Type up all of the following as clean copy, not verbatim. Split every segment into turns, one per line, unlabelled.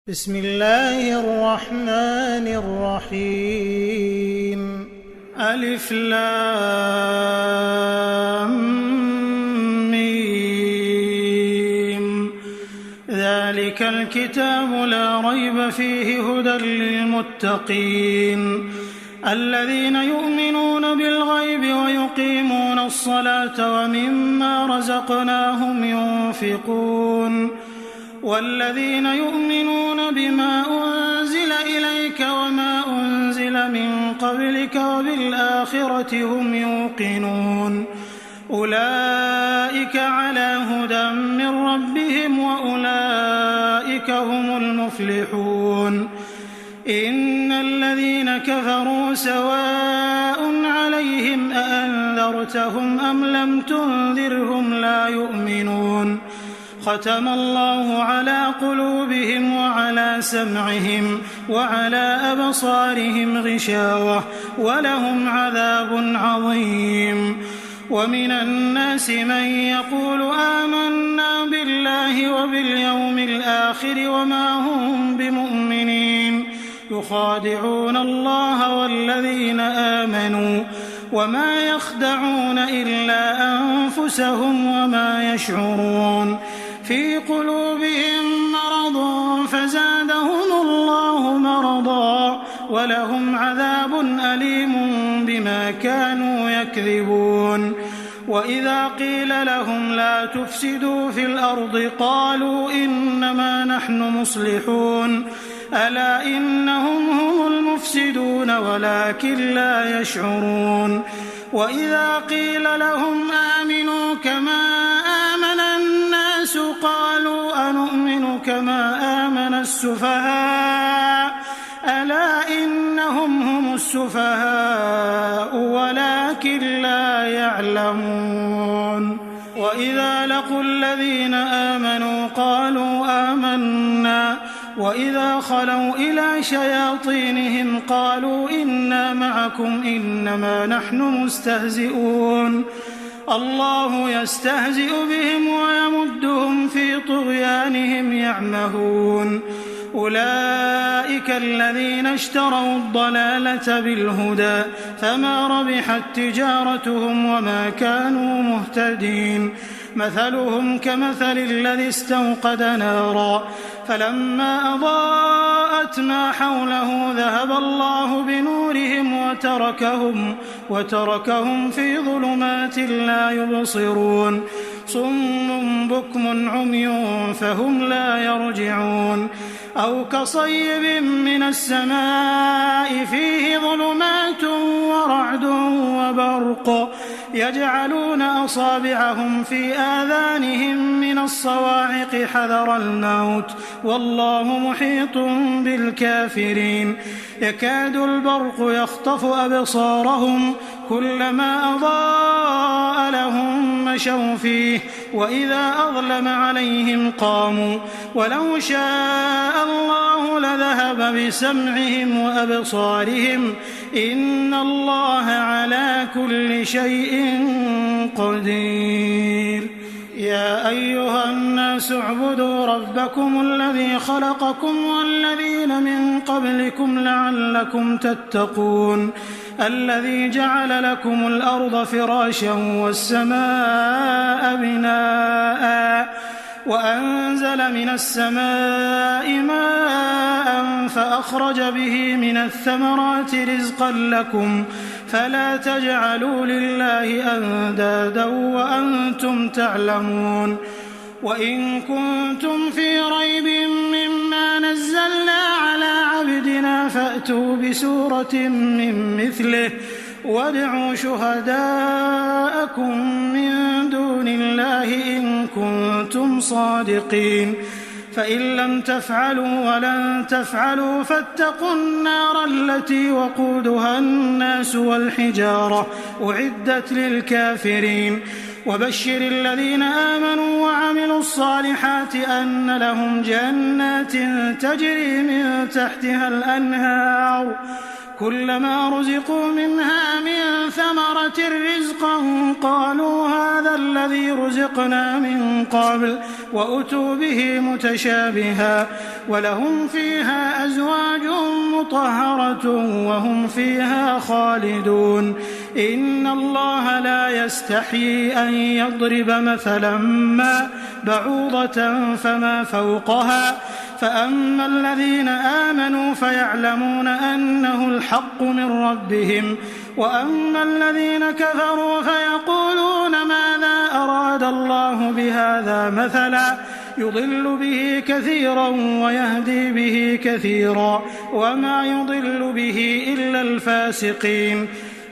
بسم الله الرحمن الرحيم. ألف لام ميم. ذلك الكتاب لا ريب فيه هدى للمتقين الذين يؤمنون بالغيب ويقيمون الصلاة ومما رزقناهم ينفقون والذين يؤمنون بما أنزل إليك وما أنزل من قبلك وبالآخرة هم يوقنون أولئك على هدى من ربهم وأولئك هم المفلحون. إن الذين كفروا سواء عليهم أأنذرتهم أم لم تنذرهم لا يؤمنون. ختم الله على قلوبهم وعلى سمعهم وعلى أبصارهم غشاوة ولهم عذاب عظيم. ومن الناس من يقول آمنا بالله وباليوم الآخر وما هم بمؤمنين يخادعون الله والذين آمنوا وما يخدعون إلا أنفسهم وما يشعرون. في قلوبهم مرض فزادهم الله مرضا ولهم عذاب أليم بما كانوا يكذبون. وإذا قيل لهم لا تفسدوا في الأرض قالوا إنما نحن مصلحون ألا إنهم هم المفسدون ولكن لا يشعرون. وإذا قيل لهم آمنوا كما آمن الناس قالوا أنؤمن كما آمن السفهاء ألا إنهم هم السفهاء ولكن لا يعلمون. وإذا لقوا الذين آمنوا قالوا آمنا وإذا خلوا إلى شياطينهم قالوا إنا معكم إنما نحن مستهزئون. الله يستهزئ بهم ويمدهم في طغيانهم يعمهون. أولئك الذين اشتروا الضلالة بالهدى فما ربحت تجارتهم وما كانوا مهتدين. مثلهم كمثل الذي استوقد نارا فلما أضاءت ما حوله ذهب الله بنورهم وتركهم في ظلمات لا يبصرون. صم بكم عمي فهم لا يرجعون. أو كصيب من السماء فيه ظلمات ورعد وبرق يجعلون أصابعهم في آذانهم من الصواعق حذر الموت والله محيط بالكافرين. يكاد البرق يخطف أبصارهم كلما أضاء لهم مشوا فيه وإذا أظلم عليهم قاموا ولو شاء الله لذهب بسمعهم وأبصارهم إن الله على كل شيء قدير. يا أيها الناس اعبدوا ربكم الذي خلقكم والذين من قبلكم لعلكم تتقون الذي جعل لكم الأرض فراشا والسماء بناء وأنزل من السماء ماء فأخرج به من الثمرات رزقا لكم فلا تجعلوا لله أندادا وأنتم تعلمون. وإن كنتم في ريب مما نزلنا على عبدنا فأتوا بسورة من مثله وادعوا شهداءكم من دون الله إن كنتم صادقين. فإن لم تفعلوا ولن تفعلوا فاتقوا النار التي وقودها الناس والحجارة أعدت للكافرين. وبشر الذين آمنوا وعملوا الصالحات أن لهم جنات تجري من تحتها الأنهار كلما رزقوا منها من ثمرة رزقا قالوا هذا الذي رزقنا من قبل وأتوا به متشابها ولهم فيها أزواج مطهرة وهم فيها خالدون إن الله لا يستحيي أن يضرب مثلا ما بعوضة فما فوقها فأما الذين آمنوا فيعلمون أنه الحق من ربهم وأما الذين كفروا فيقولون ماذا أراد الله بهذا مثلا يضل به كثيرا ويهدي به كثيرا وما يضل به إلا الفاسقين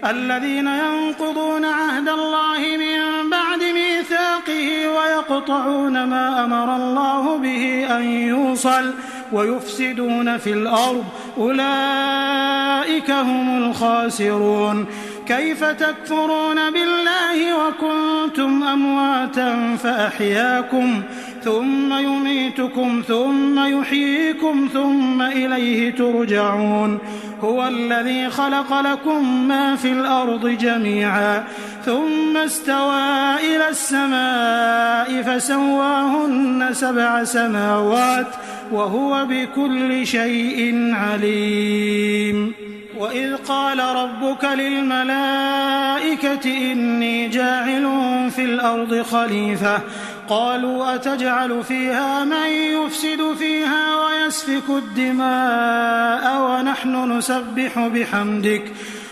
الذين ينقضون عهد الله من بعد ميثاقه ويقطعون ما أمر الله به أن يوصل ويفسدون في الأرض أولئك هم الخاسرون كيف تكفرون بالله وكنتم أمواتا فأحياكم ثم يميتكم ثم يحييكم ثم إليه ترجعون هو الذي خلق لكم ما في الأرض جميعا ثم استوى إلى السماء فسواهن 7 سماوات وهو بكل شيء عليم وإذ قال ربك للملائكة إني جاعل في الأرض خليفة قالوا أتجعل فيها من يفسد فيها ويسفك الدماء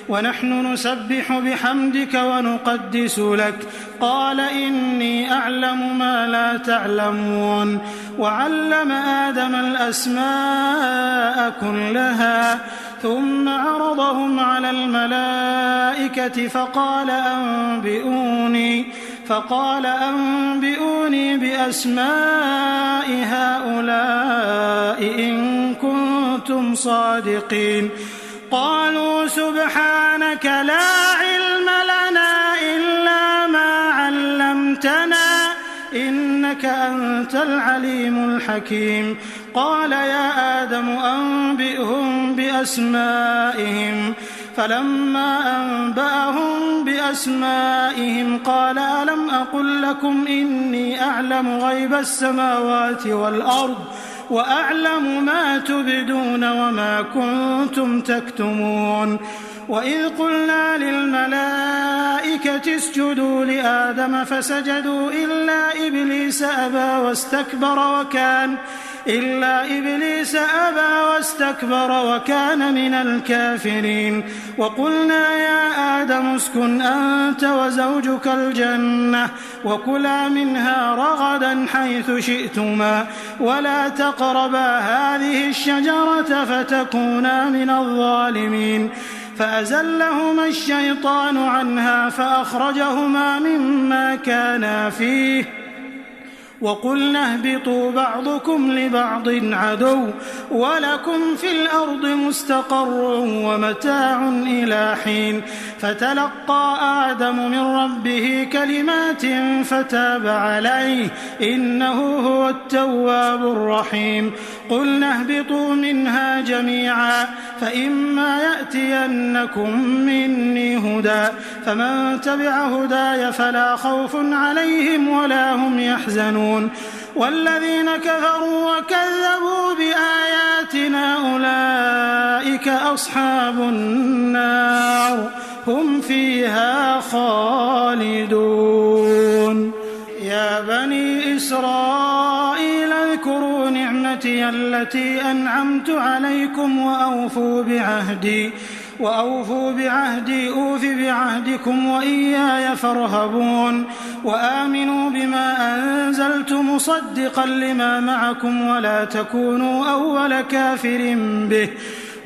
ونحن نسبح بحمدك ونقدس لك قال إني أعلم ما لا تعلمون وعلم آدم الأسماء كلها ثم عرضهم على الملائكة فقال أنبئوني بأسماء هؤلاء إن كنتم صادقين قالوا سبحانك لا علم لنا إلا ما علمتنا إنك أنت العليم الحكيم قال يا آدم أنبئهم بأسمائهم فلما أنبأهم بأسمائهم قال ألم أقل لكم إني أعلم غيب السماوات والأرض وأعلم ما تبدون وما كنتم تكتمون وإذ قلنا للملائكة اسجدوا لآدم فسجدوا إلا إبليس أبى واستكبر وكان من الكافرين وقلنا يا آدم اسكن أنت وزوجك الجنة وكلا منها رغدا حيث شئتما ولا تقربا هذه الشجرة فتكونا من الظالمين فأزلهما الشيطان عنها فأخرجهما مما كانا فيه وقلنا اهبطوا بعضكم لبعض عدو ولكم في الأرض مستقر ومتاع إلى حين فتلقى آدم من ربه كلمات فتاب عليه إنه هو التواب الرحيم قلنا اهبطوا منها جميعا فإما يأتينكم مني هدى فمن تبع هداي فلا خوف عليهم ولا هم يحزنون والذين كفروا وكذبوا بآياتنا أولئك أصحاب النار هم فيها خالدون يا بني إسرائيل اذكروا نعمتي التي أنعمت عليكم وأوفوا بعهدي أوف بعهدكم وإياي فارهبون وآمنوا بما أنزلت مصدقا لما معكم ولا تكونوا أول كافر به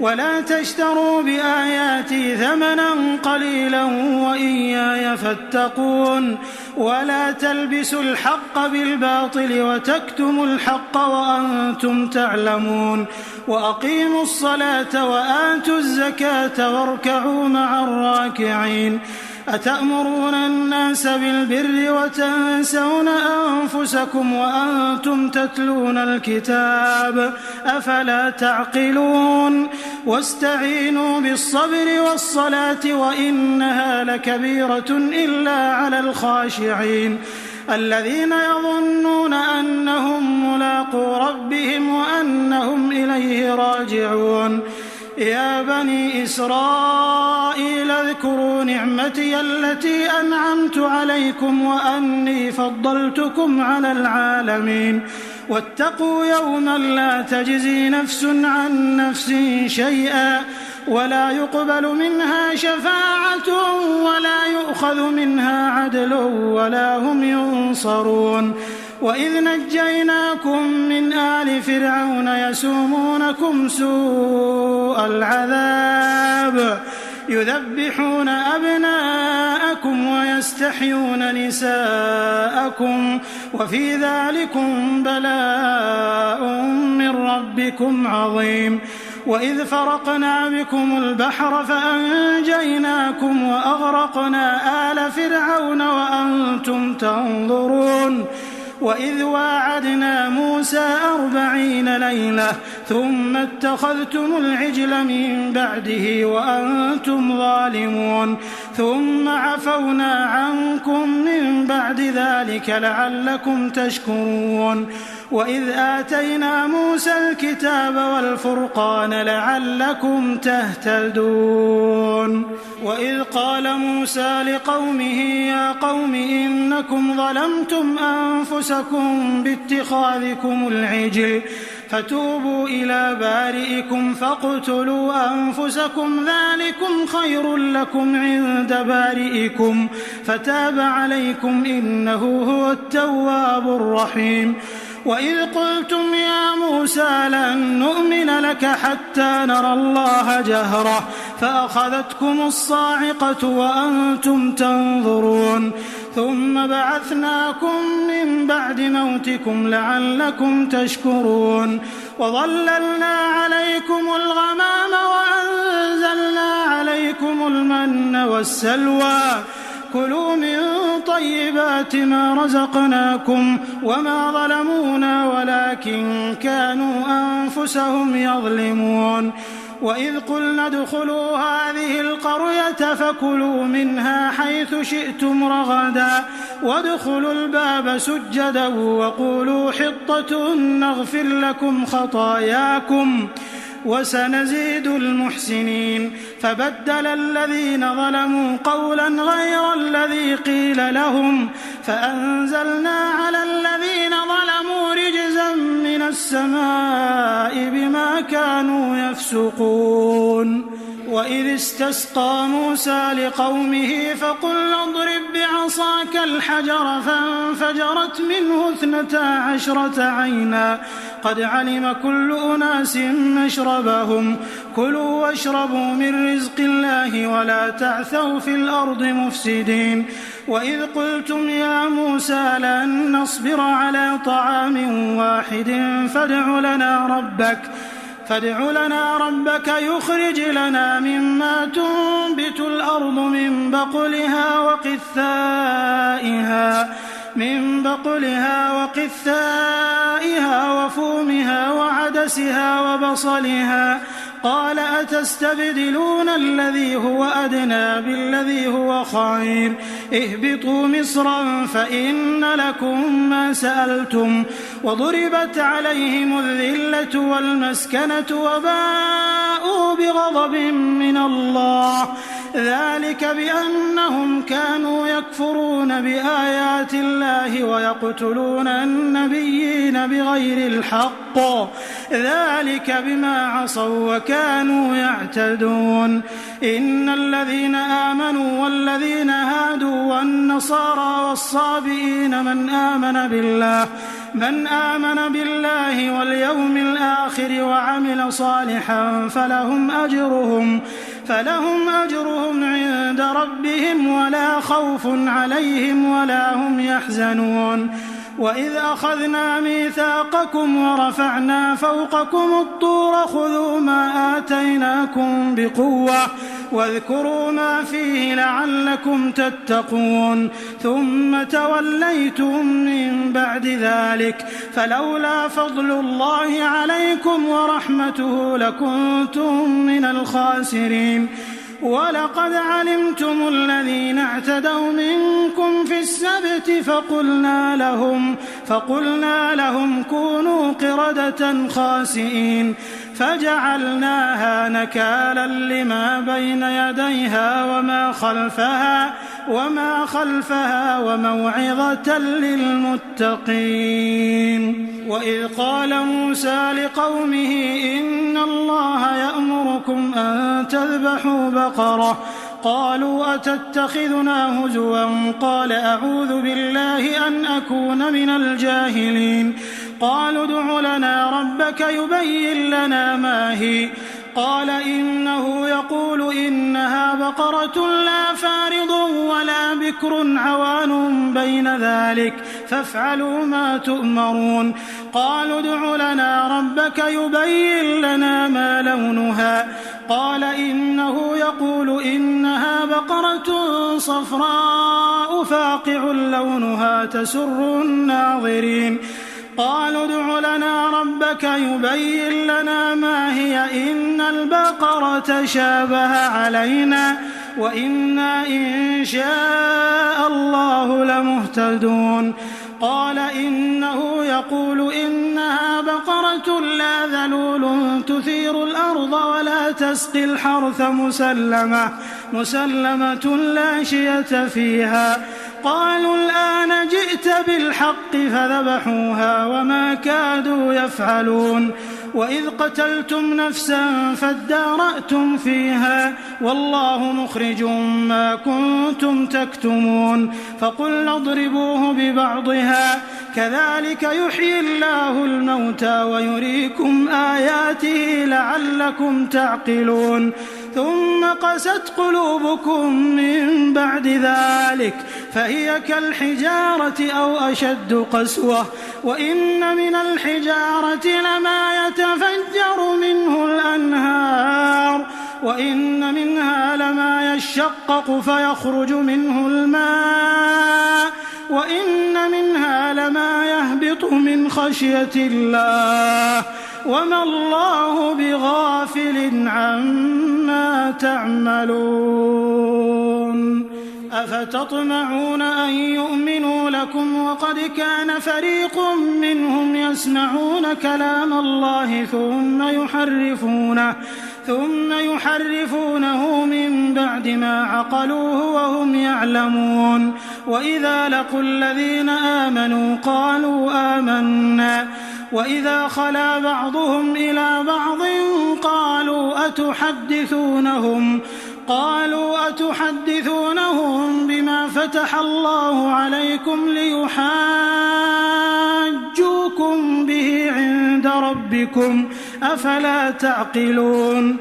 ولا تشتروا بآياتي ثمنا قليلا وإياي فاتقون ولا تلبسوا الحق بالباطل وتكتموا الحق وأنتم تعلمون وأقيموا الصلاة وآتوا الزكاة واركعوا مع الراكعين أتأمرون الناس بالبر وتنسون أنفسكم وأنتم تتلون الكتاب أفلا تعقلون واستعينوا بالصبر والصلاة وإنها لكبيرة إلا على الخاشعين الذين يظنون أنهم ملاقو ربهم وأنهم إليه راجعون يا بني إسرائيل اذكروا نعمتي التي أنعمت عليكم وأني فضلتكم على العالمين واتقوا يوما لا تجزي نفس عن نفس شيئا ولا يقبل منها شفاعة ولا يؤخذ منها عدل ولا هم ينصرون وإذ نجيناكم من آل فرعون يسومونكم سوء العذاب يذبحون أبناءكم ويستحيون نساءكم وفي ذلكم بلاء من ربكم عظيم وإذ فرقنا بكم البحر فأنجيناكم وأغرقنا آل فرعون وأنتم تنظرون وإذ واعدنا موسى 40 ليلة ثم اتخذتم العجل من بعده وأنتم ظالمون ثم عفونا عنكم من بعد ذلك لعلكم تشكرون وإذ آتينا موسى الكتاب والفرقان لعلكم تهتدون وإذ قال موسى لقومه يا قوم إنكم ظلمتم أنفسكم باتخاذكم العجل فتوبوا إلى بارئكم فاقتلوا أنفسكم ذلكم خير لكم عند بارئكم فتاب عليكم إنه هو التواب الرحيم وإذ قلتم يا موسى لن نؤمن لك حتى نرى الله جهرة فأخذتكم الصاعقة وأنتم تنظرون ثم بعثناكم من بعد موتكم لعلكم تشكرون وظللنا عليكم الغمام وأنزلنا عليكم المن والسلوى كلوا من طيبات ما رزقناكم وما ظلمونا ولكن كانوا أنفسهم يظلمون وإذ قلنا ادخلوا هذه القرية فكلوا منها حيث شئتم رغدا وادخلوا الباب سجدا وقولوا حطة نغفر لكم خطاياكم وسنزيد المحسنين فبدل الذين ظلموا قولا غير الذي قيل لهم فأنزلنا على الذين ظلموا رجزا من السماء بما كانوا يفسقون وإذ استسقى موسى لقومه فقلنا اضرب بعصاك الحجر فانفجرت منه 12 عينا قد علم كل أناس مشربهم كلوا واشربوا من رزق الله ولا تعثوا في الأرض مفسدين وإذ قلتم يا موسى لن نصبر على طعام واحد فادع لنا ربك يخرج لنا مما تنبت الأرض من بقلها وقثائها وفومها وعدسها وبصلها قال أتستبدلون الذي هو أدنى بالذي هو خير اهبطوا مصرا فإن لكم ما سألتم وضربت عليهم الذلة والمسكنة وباءوا بغضب من الله ذلك بأنهم كانوا يكفرون بآيات الله ويقتلون النبيين بغير الحق ذلك بما عصوا وكانوا يعتدون إن الذين آمنوا والذين هادوا والنصارى والصابئين من آمن بالله واليوم الآخر وعمل صالحا فلهم أجرهم عند ربهم ولا خوف عليهم ولا هم يحزنون وإذ أخذنا ميثاقكم ورفعنا فوقكم الطور خذوا ما آتيناكم بقوة واذكروا ما فيه لعلكم تتقون ثم توليتم من بعد ذلك فلولا فضل الله عليكم ورحمته لكنتم من الخاسرين ولقد علمتم الذين اعتدوا منكم في السبت فقلنا لهم كونوا قردة خاسئين فجعلناها نكالا لما بين يديها وما خلفها وموعظة للمتقين. وإذ قال موسى لقومه إن الله يأمركم أن تذبحوا بقرة قالوا أتتخذنا هزوا قال أعوذ بالله أن أكون من الجاهلين. قالوا ادع لنا ربك يبين لنا ما هي قال إنه يقول إنها بقرة لا فارض ولا بكر عوان بين ذلك فافعلوا ما تؤمرون. قالوا ادع لنا ربك يبين لنا ما لونها قال إنه يقول إنها بقرة صفراء فاقع لونها تسر الناظرين. قالوا ادع لنا ربك يبين لنا ما هي إن البقرة شابه علينا وإنا إن شاء الله لمهتدون. قال إنه يقول إنها بقرة لا ذلول تثير الأرض ولا تسقي الحرث مسلمة لا شية فيها. قالوا الآن جئت بالحق فذبحوها وما كادوا يفعلون. وإذ قتلتم نفسا فادارأتم فيها والله مخرج ما كنتم تكتمون. فقلنا اضربوه ببعضها كذلك يحيي الله الموتى ويريكم آياته لعلكم تعقلون. ثم قست قلوبكم من بعد ذلك فهي كالحجارة أو أشد قسوة وإن من الحجارة لما يتفجر منه الأنهار وإن منها لما يشقق فيخرج منه الماء وإن منها لما يهبط من خشية الله وما الله بغافل عما تعملون. أفتطمعون أن يؤمنوا لكم وقد كان فريق منهم يسمعون كلام الله ثم يحرفونه من بعد ما عقلوه وهم يعلمون. وإذا لقوا الذين آمنوا قالوا آمنا وإذا خلا بعضهم إلى بعض قالوا أتحدثونهم بما فتح الله عليكم ليحاجوكم به عند ربكم أفلا تعقلون.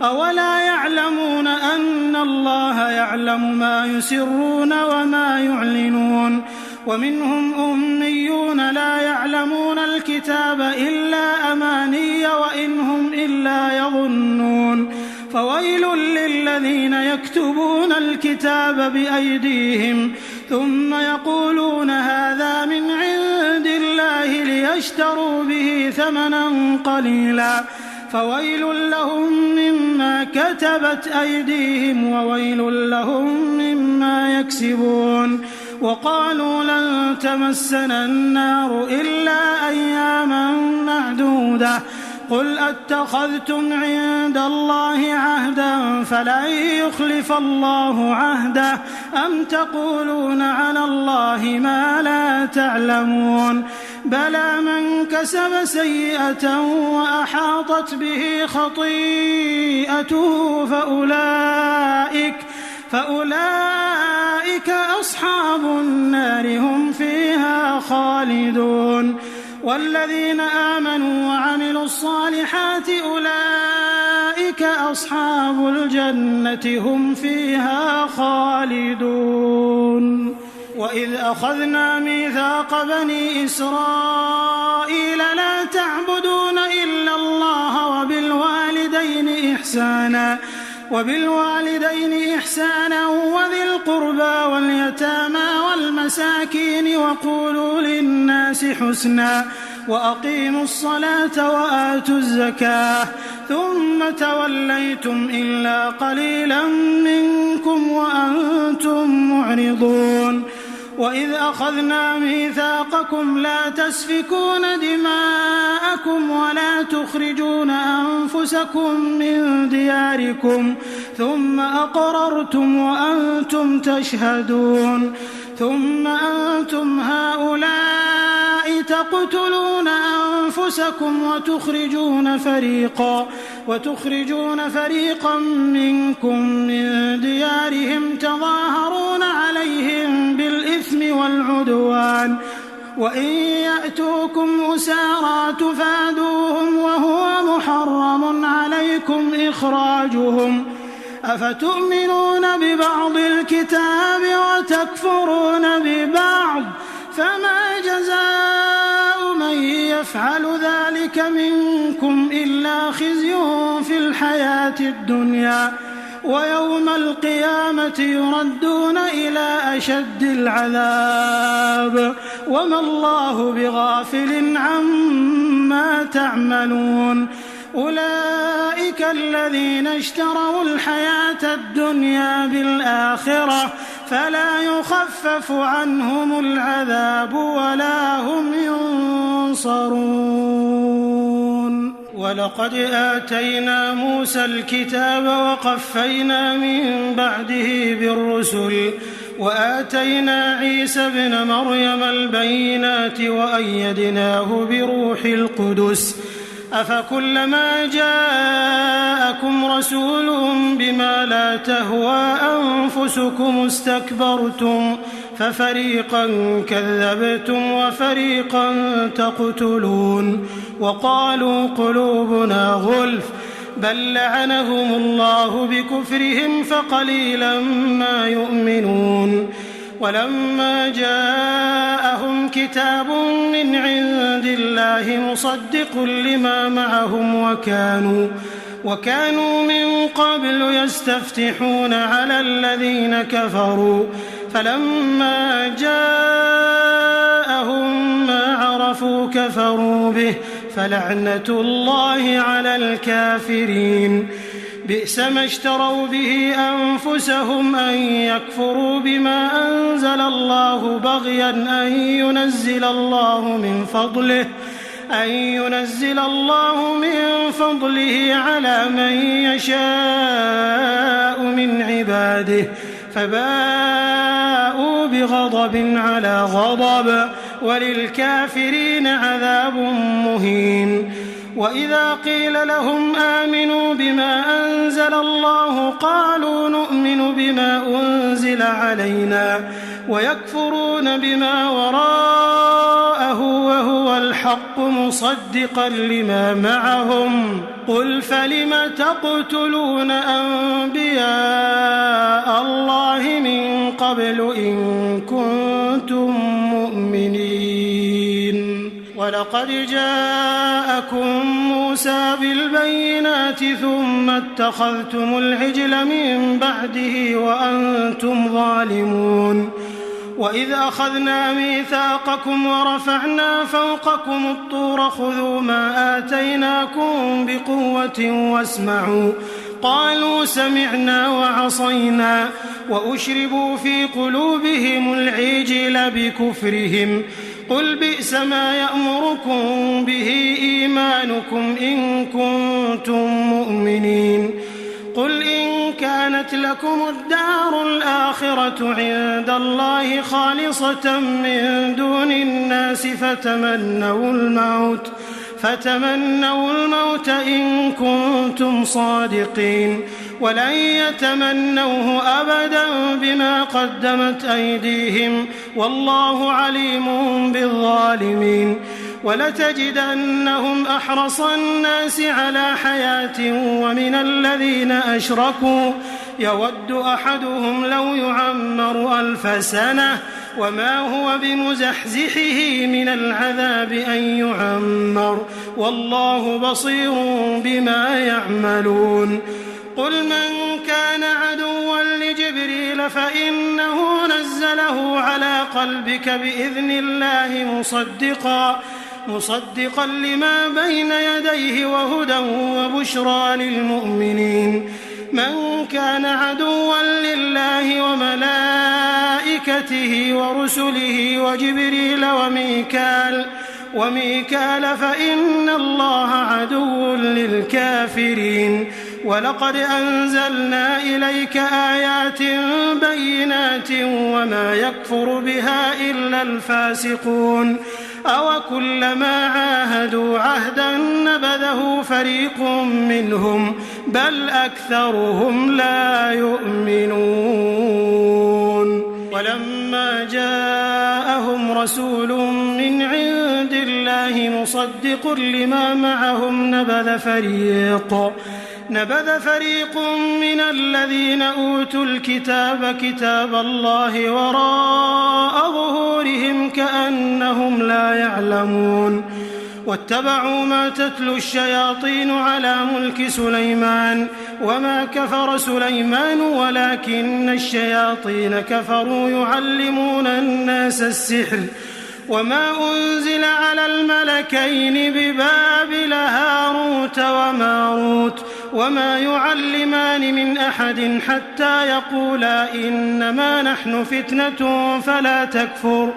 أولا يعلمون أن الله يعلم ما يسرون وما يعلنون. ومنهم أميون لا يعلمون الكتاب إلا أماني وإن هم إلا يظنون. فويل للذين يكتبون الكتاب بأيديهم ثم يقولون هذا من عند الله ليشتروا به ثمنا قليلا فويل لهم مما كتبت أيديهم وويل لهم مما يكسبون. وقالوا لن تمسنا النار إلا أياما معدودة قل أتخذتم عند الله عهدا فلن يخلف الله عهده أم تقولون على الله ما لا تعلمون. بلى من كسب سيئة وأحاطت به خطيئته فأولئك أصحاب النار هم فيها خالدون. والذين آمنوا وعملوا الصالحات أولئك أصحاب الجنة هم فيها خالدون. وإذ أخذنا ميثاق بني إسرائيل لا تعبدون إلا الله وبالوالدين إحسانا وذي القربى واليتامى والمساكين وقولوا للناس حسنا وأقيموا الصلاة وآتوا الزكاة ثم توليتم إلا قليلا منكم وأنتم معرضون وإذ أخذنا ميثاقكم لا تسفكون دماءكم ولا تخرجون أنفسكم من دياركم ثم أقررتم وأنتم تشهدون ثم أنتم هؤلاء تقتلون أنفسكم وتخرجون فريقا منكم من ديارهم تظاهرون عليهم بالإثم والعدوان وإن يأتوكم أسارى تفادوهم وهو محرم عليكم إخراجهم أفتؤمنون ببعض الكتاب وتكفرون ببعض فما جزاء من يفعل ذلك منكم إلا خزي في الحياة الدنيا ويوم القيامة يردون إلى أشد العذاب وما الله بغافل عما تعملون أولئك الذين اشتروا الحياة الدنيا بالآخرة فلا يخفف عنهم العذاب ولا هم ينصرون ولقد آتينا موسى الكتاب وقفينا من بعده بالرسل وآتينا عيسى ابن مريم البينات وأيدناه بروح القدس أفكلما جاءكم رسول بما لا تهوى أنفسكم استكبرتم ففريقا كذبتم وفريقا تقتلون وقالوا قلوبنا غلف بل لعنهم الله بكفرهم فقليلا ما يؤمنون ولما جاءهم كتاب من عند الله مصدق لما معهم وكانوا من قبل يستفتحون على الذين كفروا فلما جاءهم ما عرفوا كفروا به فلعنة الله على الكافرين بئس ما اشتروا به أنفسهم أن يكفروا بما أنزل الله بغيا أن ينزل الله من فضله على من يشاء من عباده فباءوا بغضب على غضب وللكافرين عذاب مهين وإذا قيل لهم آمنوا بما أنزل الله قالوا نؤمن بما أنزل علينا ويكفرون بما وراءه وهو الحق مصدقا لما معهم قل فلم تقتلون أنبياء الله من قبل إن كنتم مؤمنين ولقد جاءكم موسى بالبينات ثم اتخذتم العجل من بعده وأنتم ظالمون وإذ أخذنا ميثاقكم ورفعنا فوقكم الطور خذوا ما آتيناكم بقوة واسمعوا قالوا سمعنا وعصينا وأشربوا في قلوبهم العجل بكفرهم قل بئس ما يأمركم به إيمانكم إن كنتم مؤمنين قل إن كانت لكم الدار الآخرة عند الله خالصة من دون الناس فتمنوا الموت إن كنتم صادقين ولن يتمنوه أبدا بما قدمت أيديهم والله عليم بالظالمين ولتجدنهم أحرص الناس على حياة ومن الذين أشركوا يود أحدهم لو يعمر 1000 سنة وما هو بمزحزحه من العذاب أن يعمر والله بصير بما يعملون قل من كان عدوا لجبريل فإنه نزله على قلبك بإذن الله مصدقا لما بين يديه وهدى وبشرى للمؤمنين من كان عدوا لله وملائكته ورسله وجبريل وميكال فإن الله عدو للكافرين ولقد أنزلنا إليك آيات بينات وما يكفر بها إلا الفاسقون أوكلما عاهدوا عهدا نبذه فريق منهم بل أكثرهم لا يؤمنون ولما جاءهم رسول من عند الله مصدق لما معهم نبذ فريق من الذين أوتوا الكتاب كتاب الله وراء ظهورهم كأنهم لا يعلمون واتبعوا ما تتلو الشياطين على ملك سليمان وما كفر سليمان ولكن الشياطين كفروا يعلمون الناس السحر وما أنزل على الملكين ببابل هاروت وماروت وما يعلمان من أحد حتى يقولا إنما نحن فتنة فلا تكفر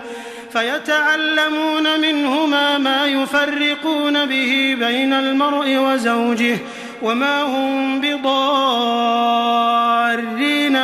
فيتعلمون منهما ما يفرقون به بين المرء وزوجه وما هم بضارين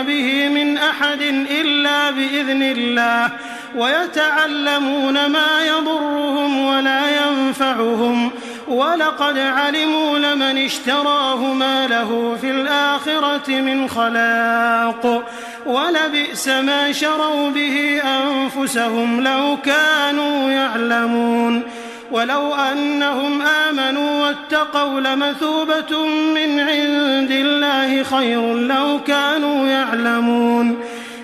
به من أحد إلا بإذن الله ويتعلمون ما يضرهم ولا ينفعهم ولقد علموا لمن اشتراه ما له في الآخرة من خلاق ولبئس ما شروا به أنفسهم لو كانوا يعلمون ولو أنهم آمنوا واتقوا لمثوبة من عند الله خير لو كانوا يعلمون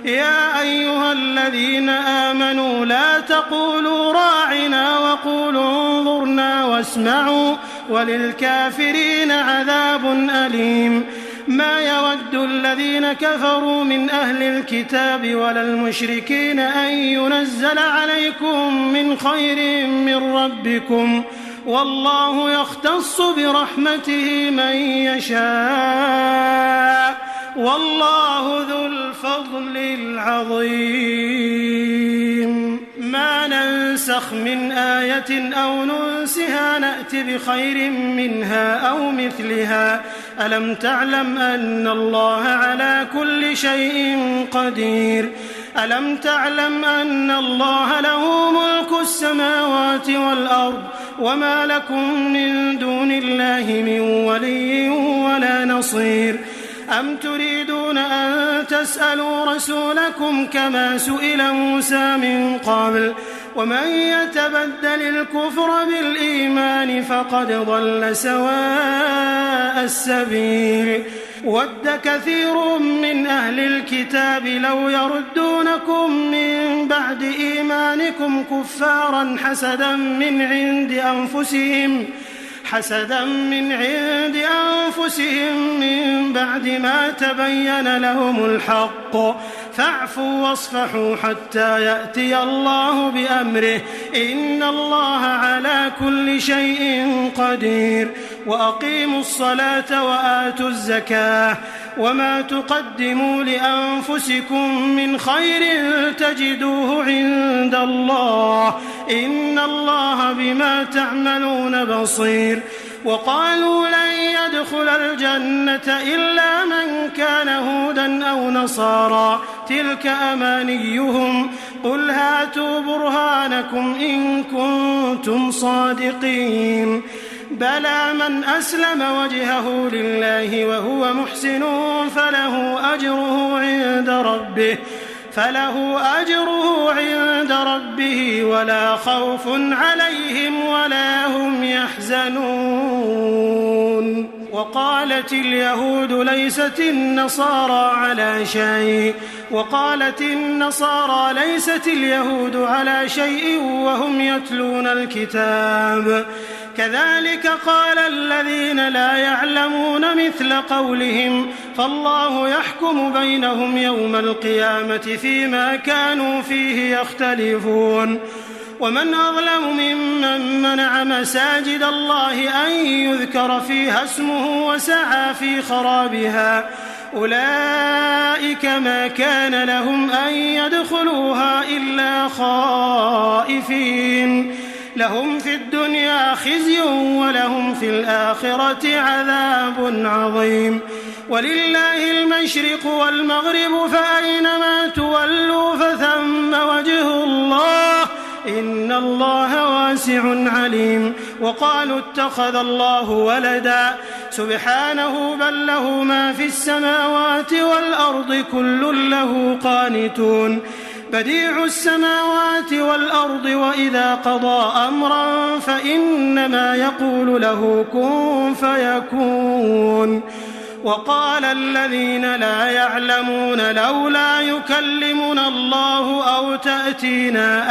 يا أيها الذين آمنوا لا تقولوا راعنا وقولوا انظرنا واسمعوا وللكافرين عذاب أليم ما يود الذين كفروا من أهل الكتاب ولا المشركين أن ينزل عليكم من خير من ربكم والله يختص برحمته من يشاء والله ذو الفضل العظيم ما ننسخ من آية أو ننسها نأت بخير منها أو مثلها ألم تعلم أن الله على كل شيء قدير ألم تعلم أن الله له ملك السماوات والأرض وما لكم من دون الله من ولي ولا نصير أم تريدون أن تسألوا رسولكم كما سئل موسى من قبل ومن يتبدل الكفر بالإيمان فقد ضل سواء السبيل ود كثير من أهل الكتاب لو يردونكم من بعد إيمانكم كفارا حسدا من عند أنفسهم من بعد ما تبين لهم الحق فاعفوا واصفحوا حتى يأتي الله بأمره إن الله على كل شيء قدير وأقيموا الصلاة وآتوا الزكاة وما تقدموا لأنفسكم من خير تجدوه عند الله إن الله بما تعملون بصير وقالوا لن يدخل الجنة إلا من كان هودا أو نصارى تلك أمانيهم قل هاتوا برهانكم إن كنتم صادقين بلى من أسلم وجهه لله وهو محسن فله أجره عند ربه ولا خوف عليهم ولا هم يحزنون وقالت اليهود ليست النصارى ليست اليهود على شيء وهم يتلون الكتاب كذلك قال الذين لا يعلمون مثل قولهم فالله يحكم بينهم يوم القيامة فيما كانوا فيه يختلفون ومن أظلم ممن منع مساجد الله أن يذكر فيها اسمه وسعى في خرابها أولئك ما كان لهم أن يدخلوها إلا خائفين لهم في الدنيا خزي ولهم في الآخرة عذاب عظيم ولله المشرق والمغرب فأينما تولوا فثم وجه الله إن الله واسع عليم وقالوا اتخذ الله ولدا سبحانه بل له ما في السماوات والأرض كل له قانتون بديع السماوات والأرض وإذا قضى أمرا فإنما يقول له كن فيكون وقال الذين لا يعلمون لولا يكلمنا الله أو تأتينا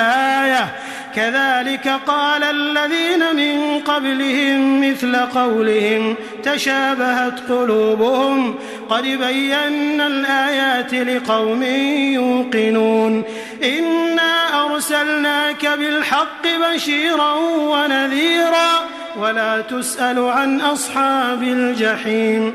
آية كذلك قال الذين من قبلهم مثل قولهم تشابهت قلوبهم قد بينا الآيات لقوم يوقنون إنا أرسلناك بالحق بشيرا ونذيرا ولا تسأل عن أصحاب الجحيم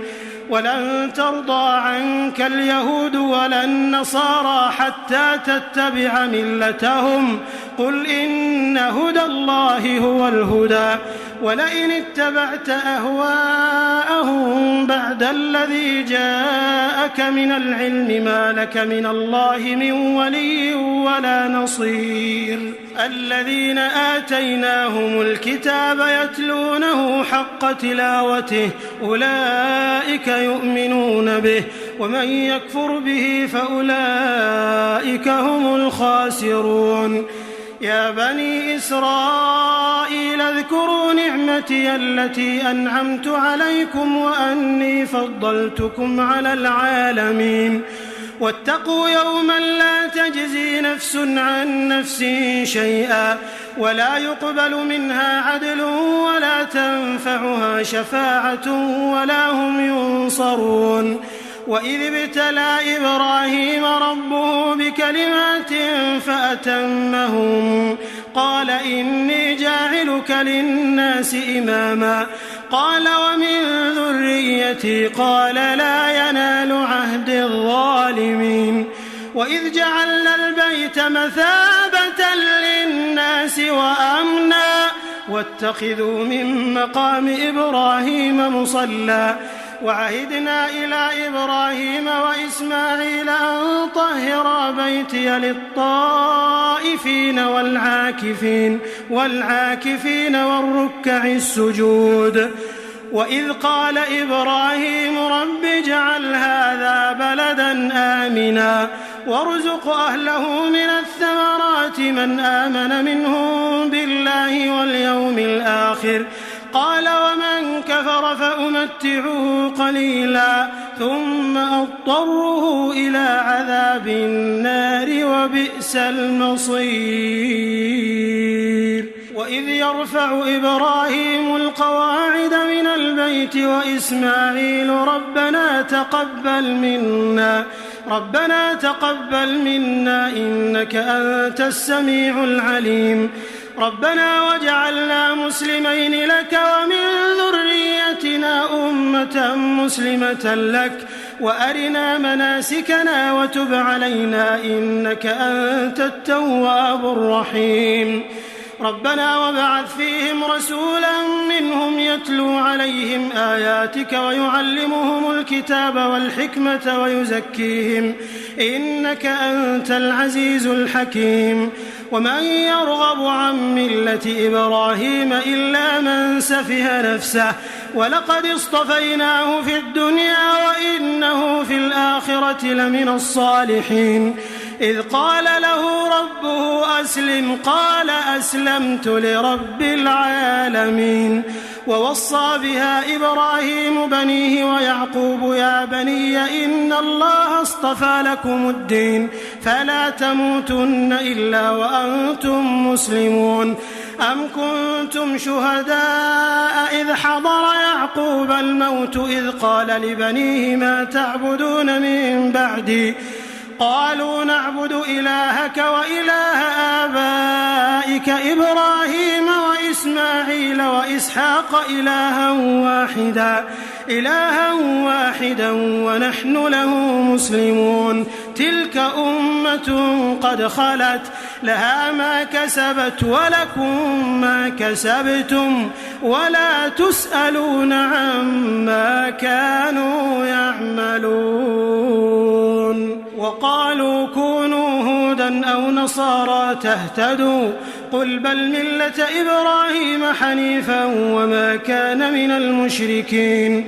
ولن ترضى عنك اليهود ولا النصارى حتى تتبع ملتهم قل إن هدى الله هو الهدى ولئن اتبعت أهواءهم بعد الذي جاءك من العلم ما لك من الله من ولي ولا نصير الذين آتيناهم الكتاب يتلونه حق تلاوته أولئك يؤمنون به ومن يكفر به فأولئك هم الخاسرون يا بني إسرائيل اذكروا نعمتي التي أنعمت عليكم وأني فضلتكم على العالمين واتقوا يوما لا تجزي نفس عن نفس شيئا ولا يقبل منها عدل ولا تنفعها شفاعة ولا هم ينصرون وإذ ابتلى إبراهيم ربه بكلمات فأتمهم قال إني جاعلك للناس إماما قال ومن ذريتي قال لا ينال عهد الظالمين وإذ جعلنا البيت مثابة للناس وأمنا واتخذوا من مقام إبراهيم مصلى وعهدنا إلى إبراهيم وإسماعيل أن طهرا بيتي للطائفين والعاكفين والركع السجود وإذ قال إبراهيم رب اجعل هذا بلدا آمنا وارزق أهله من الثمرات من آمن منهم بالله واليوم الآخر قال ومن كفر فأمتعه قليلا ثم أضطره إلى عذاب النار وبئس المصير وإذ يرفع إبراهيم القواعد من البيت وإسماعيل ربنا تقبل منا إنك أنت السميع العليم ربنا واجعلنا مسلمين لك ومن ذريتنا أمة مسلمة لك وأرنا مناسكنا وتب علينا إنك أنت التواب الرحيم ربنا وابعث فيهم رسولا منهم يتلو عليهم آياتك ويعلمهم الكتاب والحكمة ويزكيهم إنك أنت العزيز الحكيم ومن يرغب عن ملة إبراهيم إلا من سفه نفسه ولقد اصطفيناه في الدنيا وإنه في الآخرة لمن الصالحين إذ قال له ربه أسلم قال أسلمت لرب العالمين ووصى بها إبراهيم بنيه ويعقوب يا بني إن الله اصطفى لكم الدين فلا تموتن إلا وأنتم مسلمون أم كنتم شهداء إذ حضر يعقوب الموت إذ قال لبنيه ما تعبدون من بعدي قالوا نعبد إلهك وإله آبائك إبراهيم وإسماعيل وإسحاق إلها واحدا ونحن له مسلمون تلك أمة قد خلت لها ما كسبت ولكم ما كسبتم ولا تسألون عما كانوا يعملون وقالوا كونوا هودا أو نصارى تهتدوا قل بل ملة إبراهيم حنيفا وما كان من المشركين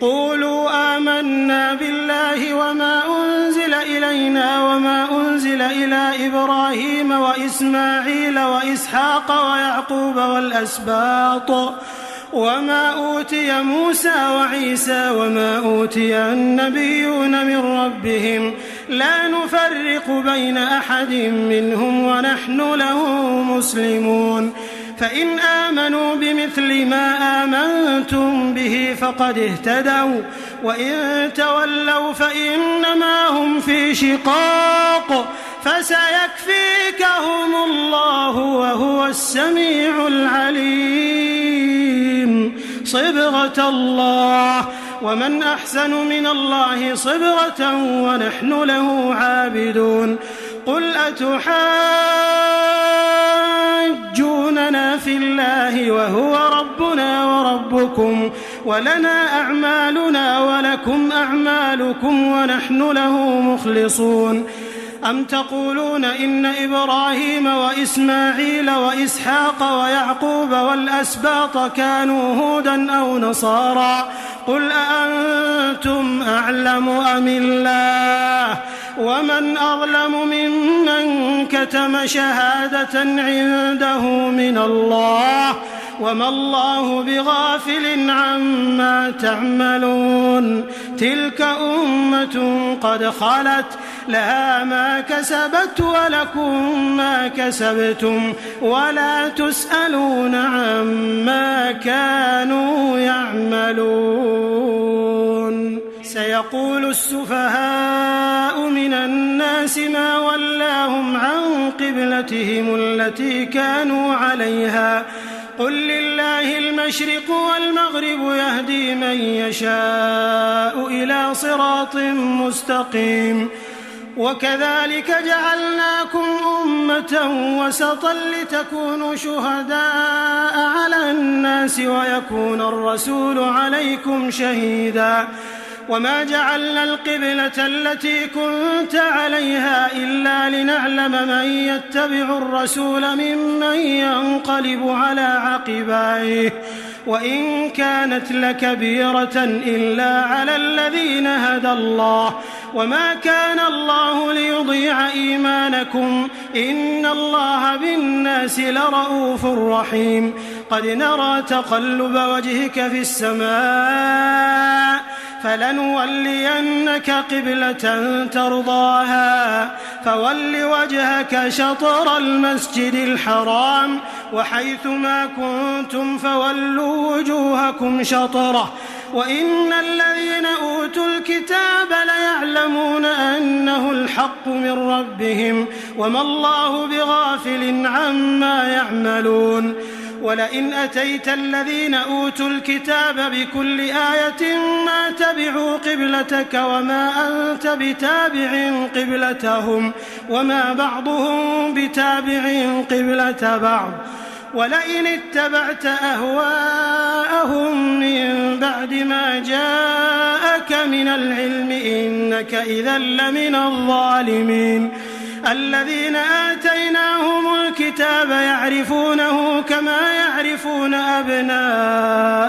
قولوا آمنا بالله وما أنزل إلينا وما أنزل إلى إبراهيم وإسماعيل وإسحاق ويعقوب والأسباط وما أوتي موسى وعيسى وما أوتي النبيون من ربهم لا نفرق بين أحد منهم ونحن له مسلمون فإن آمنوا بمثل ما آمنتم به فقد اهتدوا وإن تولوا فإنما هم في شقاق فسيكفيكهم الله وهو السميع العليم صبغة الله ومن أحسن من الله صبغة ونحن له عابدون قل أتحاجوننا في الله وهو ربنا وربكم ولنا أعمالنا ولكم أعمالكم ونحن له مخلصون أم تقولون إن إبراهيم وإسماعيل وإسحاق ويعقوب والأسباط كانوا هودا أو نصارى قل أأنتم أعلم أم الله ومن أظلم ممن كتم شهادة عنده من الله وما الله بغافل عما تعملون تلك أمة قد خلت لها ما كسبت ولكم ما كسبتم ولا تسألون عما كانوا يعملون سيقول السفهاء من الناس ما ولاهم عن قبلتهم التي كانوا عليها قل لله المشرق والمغرب يهدي من يشاء إلى صراط مستقيم وكذلك جعلناكم أمة وسطا لتكونوا شهداء على الناس ويكون الرسول عليكم شهيدا وما جعلنا القبلة التي كنت عليها إلا لنعلم من يتبع الرسول ممن ينقلب على عقبيه وإن كانت لكبيرة إلا على الذين هدى الله وما كان الله ليضيع إيمانكم إن الله بالناس لرؤوف رحيم قد نرى تقلب وجهك في السماء فلنولينك قبلة ترضاها فول وجهك شطر المسجد الحرام وحيث ما كنتم فولوا وجوهكم شطره وإن الذين أوتوا الكتاب ليعلمون أنه الحق من ربهم وما الله بغافل عما يعملون ولئن أتيت الذين أوتوا الكتاب بكل آية ما تبعوا قبلتك وما أنت بتابع قبلتهم وما بعضهم بتابع قبلة بعض ولئن اتبعت أهواءهم من بعد ما جاءك من العلم إنك إذا لمن الظالمين الذين آتيناهم الكتاب يعرفونه كما يعرفون أبناءهم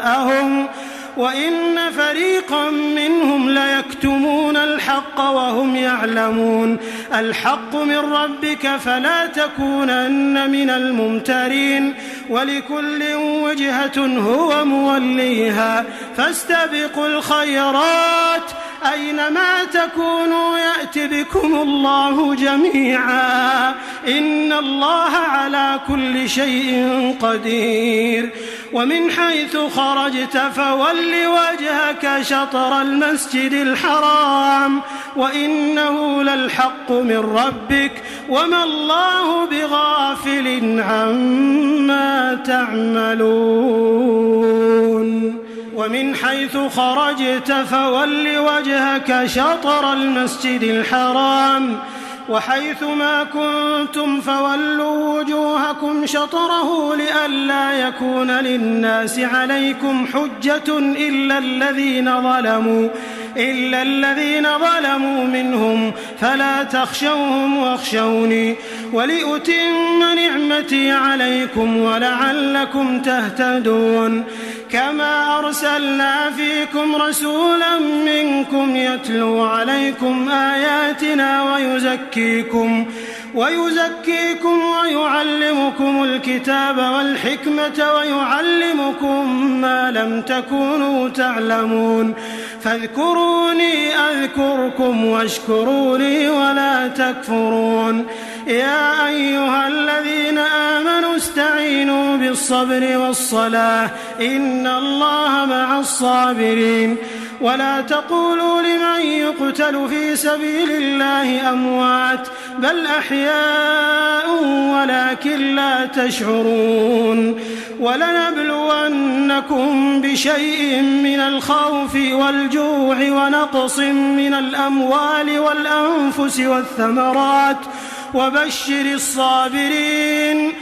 وإن فريقا منهم ليكتمون الحق وهم يعلمون الحق من ربك فلا تكونن من الممترين ولكل وجهة هو موليها فاستبقوا الخيرات أينما تكونوا يأت بكم الله جميعا إن الله على كل شيء قدير ومن حيث خرجت فول وجهك شطر المسجد الحرام وإنه للحق من ربك وما الله بغافل عما تعملون ومن حيث خرجت فول وجهك شطر المسجد الحرام وحيث ما كنتم فولوا وجوهكم شطره لئلا يكون للناس عليكم حجة إلا الذين ظلموا منهم فلا تخشوهم واخشوني ولأتم نعمتي عليكم ولعلكم تهتدون كما أرسلنا فيكم رسولا منكم يتلو عليكم آياتنا ويزكيكم ويعلمكم الكتاب والحكمة ويعلمكم ما لم تكونوا تعلمون فاذكروني أذكركم واشكروا لي ولا تكفرون يا أيها الذين آمنوا استعينوا بالصبر والصلاة إن الله مع الصابرين ولا تقولوا لمن يقتل في سبيل الله أموات بل أحياء ولكن لا تشعرون ولنبلونكم بشيء من الخوف والجوع ونقص من الأموال والأنفس والثمرات وبشر الصابرين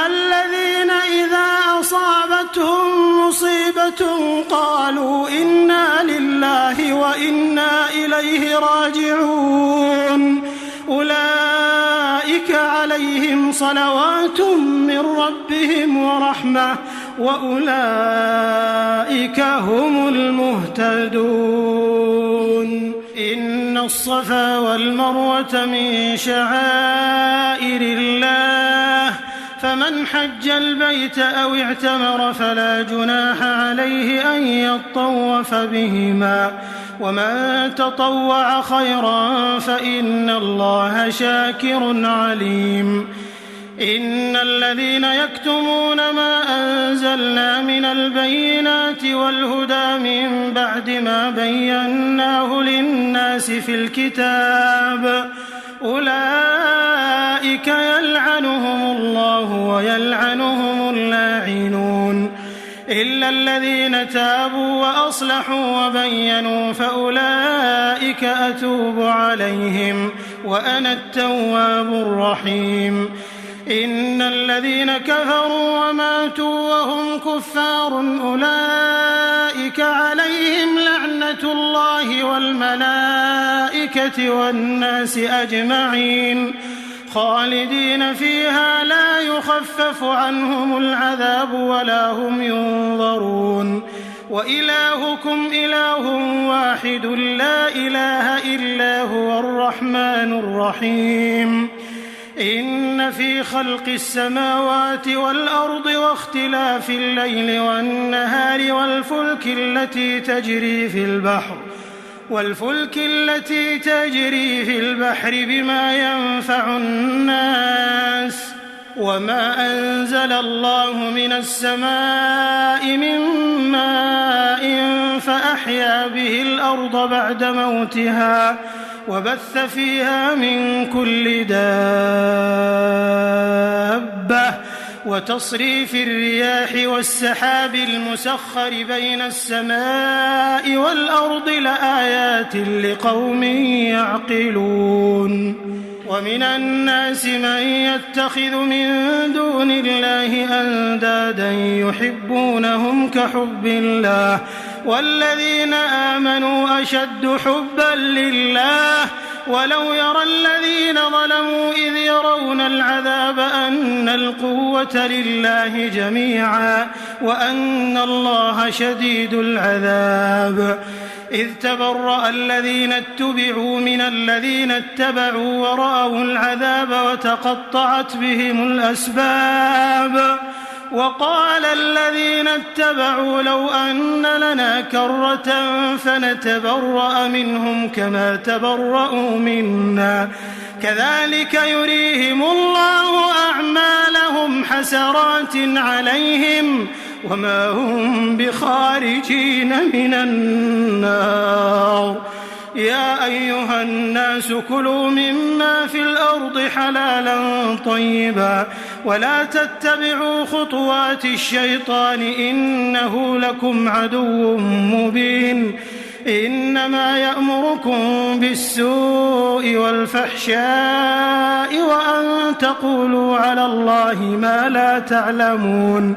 الذين إذا أصابتهم مصيبة قالوا إنا لله وإنا إليه راجعون أولئك عليهم صلوات من ربهم ورحمة وأولئك هم المهتدون إن الصفا والمروة من شعائر الله فمن حج البيت أو اعتمر فلا جناح عليه أن يطوف بهما ومن تطوع خيرا فإن الله شاكر عليم إن الذين يكتمون ما أنزلنا من البينات والهدى من بعد ما بيناه للناس في الكتاب أولئك يلعنهم الله ويلعنهم اللاعنون إلا الذين تابوا وأصلحوا وبينوا فأولئك أتوب عليهم وأنا التواب الرحيم إن الذين كفروا وماتوا وهم كفار أولئك عليهم لعنة الله والملائكة والناس أجمعين خالدين فيها لا يخفف عنهم العذاب ولا هم ينظرون وإلهكم إله واحد لا إله إلا هو الرحمن الرحيم إن في خلق السماوات والأرض واختلاف الليل والنهار والفلك التي تجري في البحر بما ينفع الناس وما أنزل الله من السماء من ماء فأحيا به الأرض بعد موتها وبث فيها من كل دابة وتصريف الرياح والسحاب المسخر بين السماء والأرض لآيات لقوم يعقلون ومن الناس من يتخذ من دون الله أندادا يحبونهم كحب الله والذين آمنوا أشد حبا لله ولو يرى الذين ظلموا إذ يرون العذاب أن القوة لله جميعا وأن الله شديد العذاب إذ تبرأ الذين اتبعوا من الذين اتبعوا ورأوا العذاب وتقطعت بهم الأسباب وقال الذين اتبعوا لو أن لنا كرة فنتبرأ منهم كما تبرأوا منا كذلك يريهم الله أعمالهم حسرات عليهم وما هم بخارجين من النار. يا أيها الناس كلوا مما في الأرض حلالا طيبا ولا تتبعوا خطوات الشيطان إنه لكم عدو مبين. إنما يأمركم بالسوء والفحشاء وأن تقولوا على الله ما لا تعلمون.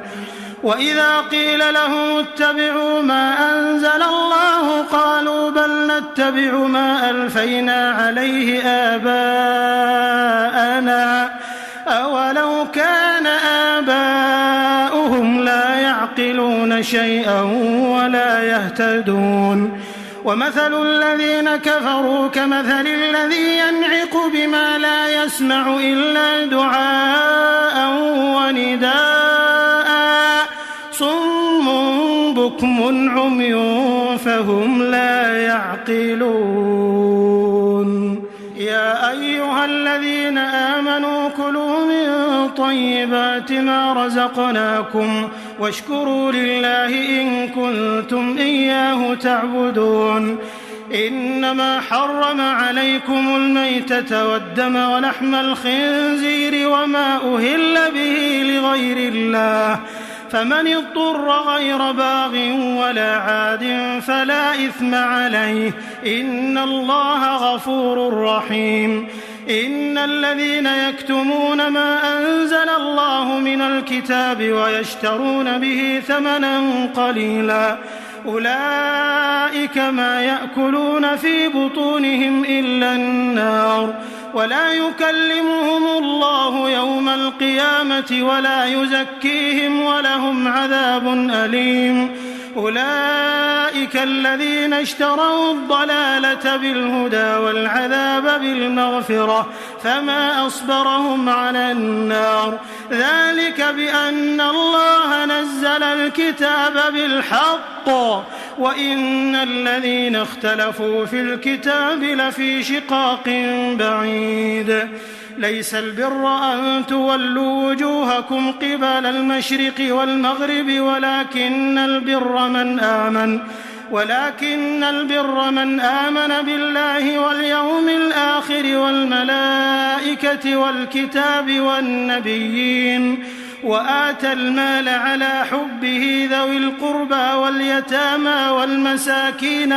وإذا قيل لهم اتبعوا ما أنزل الله قالوا بل نتبع ما ألفينا عليه آباءنا أولو كان آباؤهم لا يعقلون شيئا ولا يهتدون. ومثل الذين كفروا كمثل الذي ينعق بما لا يسمع إلا دعاء ونداء صم بكم عمي فهم لا يعقلون. يا أيها الذين آمنوا كلوا من طيبات ما رزقناكم واشكروا لله إن كنتم إياه تعبدون. إنما حرم عليكم الميتة والدم ولحم الخنزير وما أهل به لغير الله فمن اضطر غير باغ ولا عاد فلا إثم عليه إن الله غفور رحيم. إن الذين يكتمون ما أنزل الله من الكتاب ويشترون به ثمنا قليلا أولئك ما يأكلون في بطونهم إلا النار ولا يكلمهم الله يوم القيامة ولا يزكيهم ولهم عذاب أليم. أولئك الذين اشتروا الضلالة بالهدى والعذاب بالمغفرة فما أصبرهم على النار ذلك بأن الله نزل الكتاب بالحق وإن الذين اختلفوا في الكتاب لفي شقاق بعيد. ليس البر أن تولوا وجوهكم قبل المشرق والمغرب ولكن البر من آمن بالله واليوم الآخر والملائكة والكتاب والنبيين وآتى المال على حبه ذوي القربى واليتامى والمساكين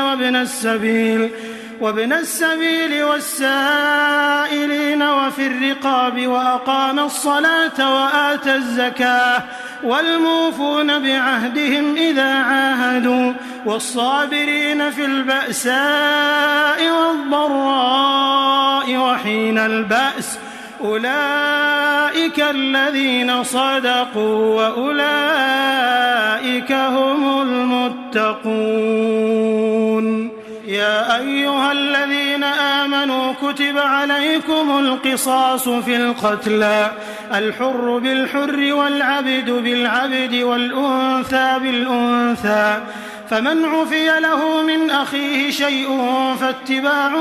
وابن السبيل والسائلين وفي الرقاب وأقام الصلاة وآتى الزكاة والموفون بعهدهم إذا عاهدوا والصابرين في البأساء والضراء وحين البأس أولئك الذين صدقوا وأولئك هم المتقون. يا أيها الذين آمنوا كتب عليكم القصاص في القتلى الحر بالحر والعبد بالعبد والأنثى بالأنثى فمن عفي له من أخيه شيء فاتباع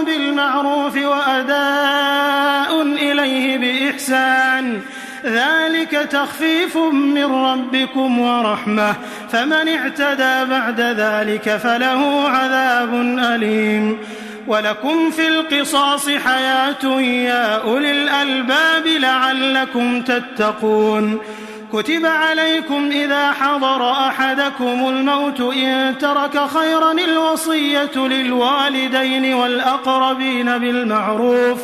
بالمعروف وأداء إليه بإحسان ذلك تخفيف من ربكم ورحمة فمن اعتدى بعد ذلك فله عذاب أليم. ولكم في القصاص حياة يا أولي الألباب لعلكم تتقون. كتب عليكم إذا حضر أحدكم الموت إن ترك خيرا الوصية للوالدين والأقربين بالمعروف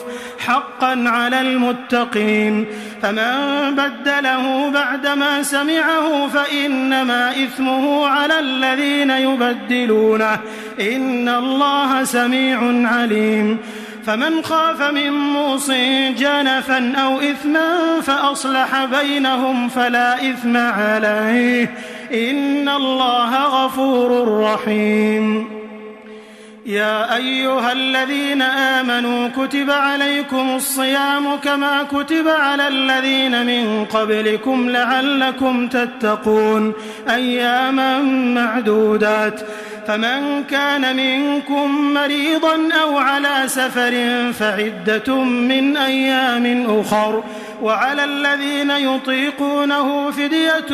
حقا على المتقين فمن بدله بعدما سمعه فإنما إثمه على الذين يبدلونه إن الله سميع عليم. فمن خاف من موص جنفا أو إثما فأصلح بينهم فلا إثم عليه إن الله غفور رحيم. يا أيها الذين آمنوا كتب عليكم الصيام كما كتب على الذين من قبلكم لعلكم تتقون أياما معدودات فمن كان منكم مريضا أو على سفر فعدة من أيام أخر وعلى الذين يطيقونه فدية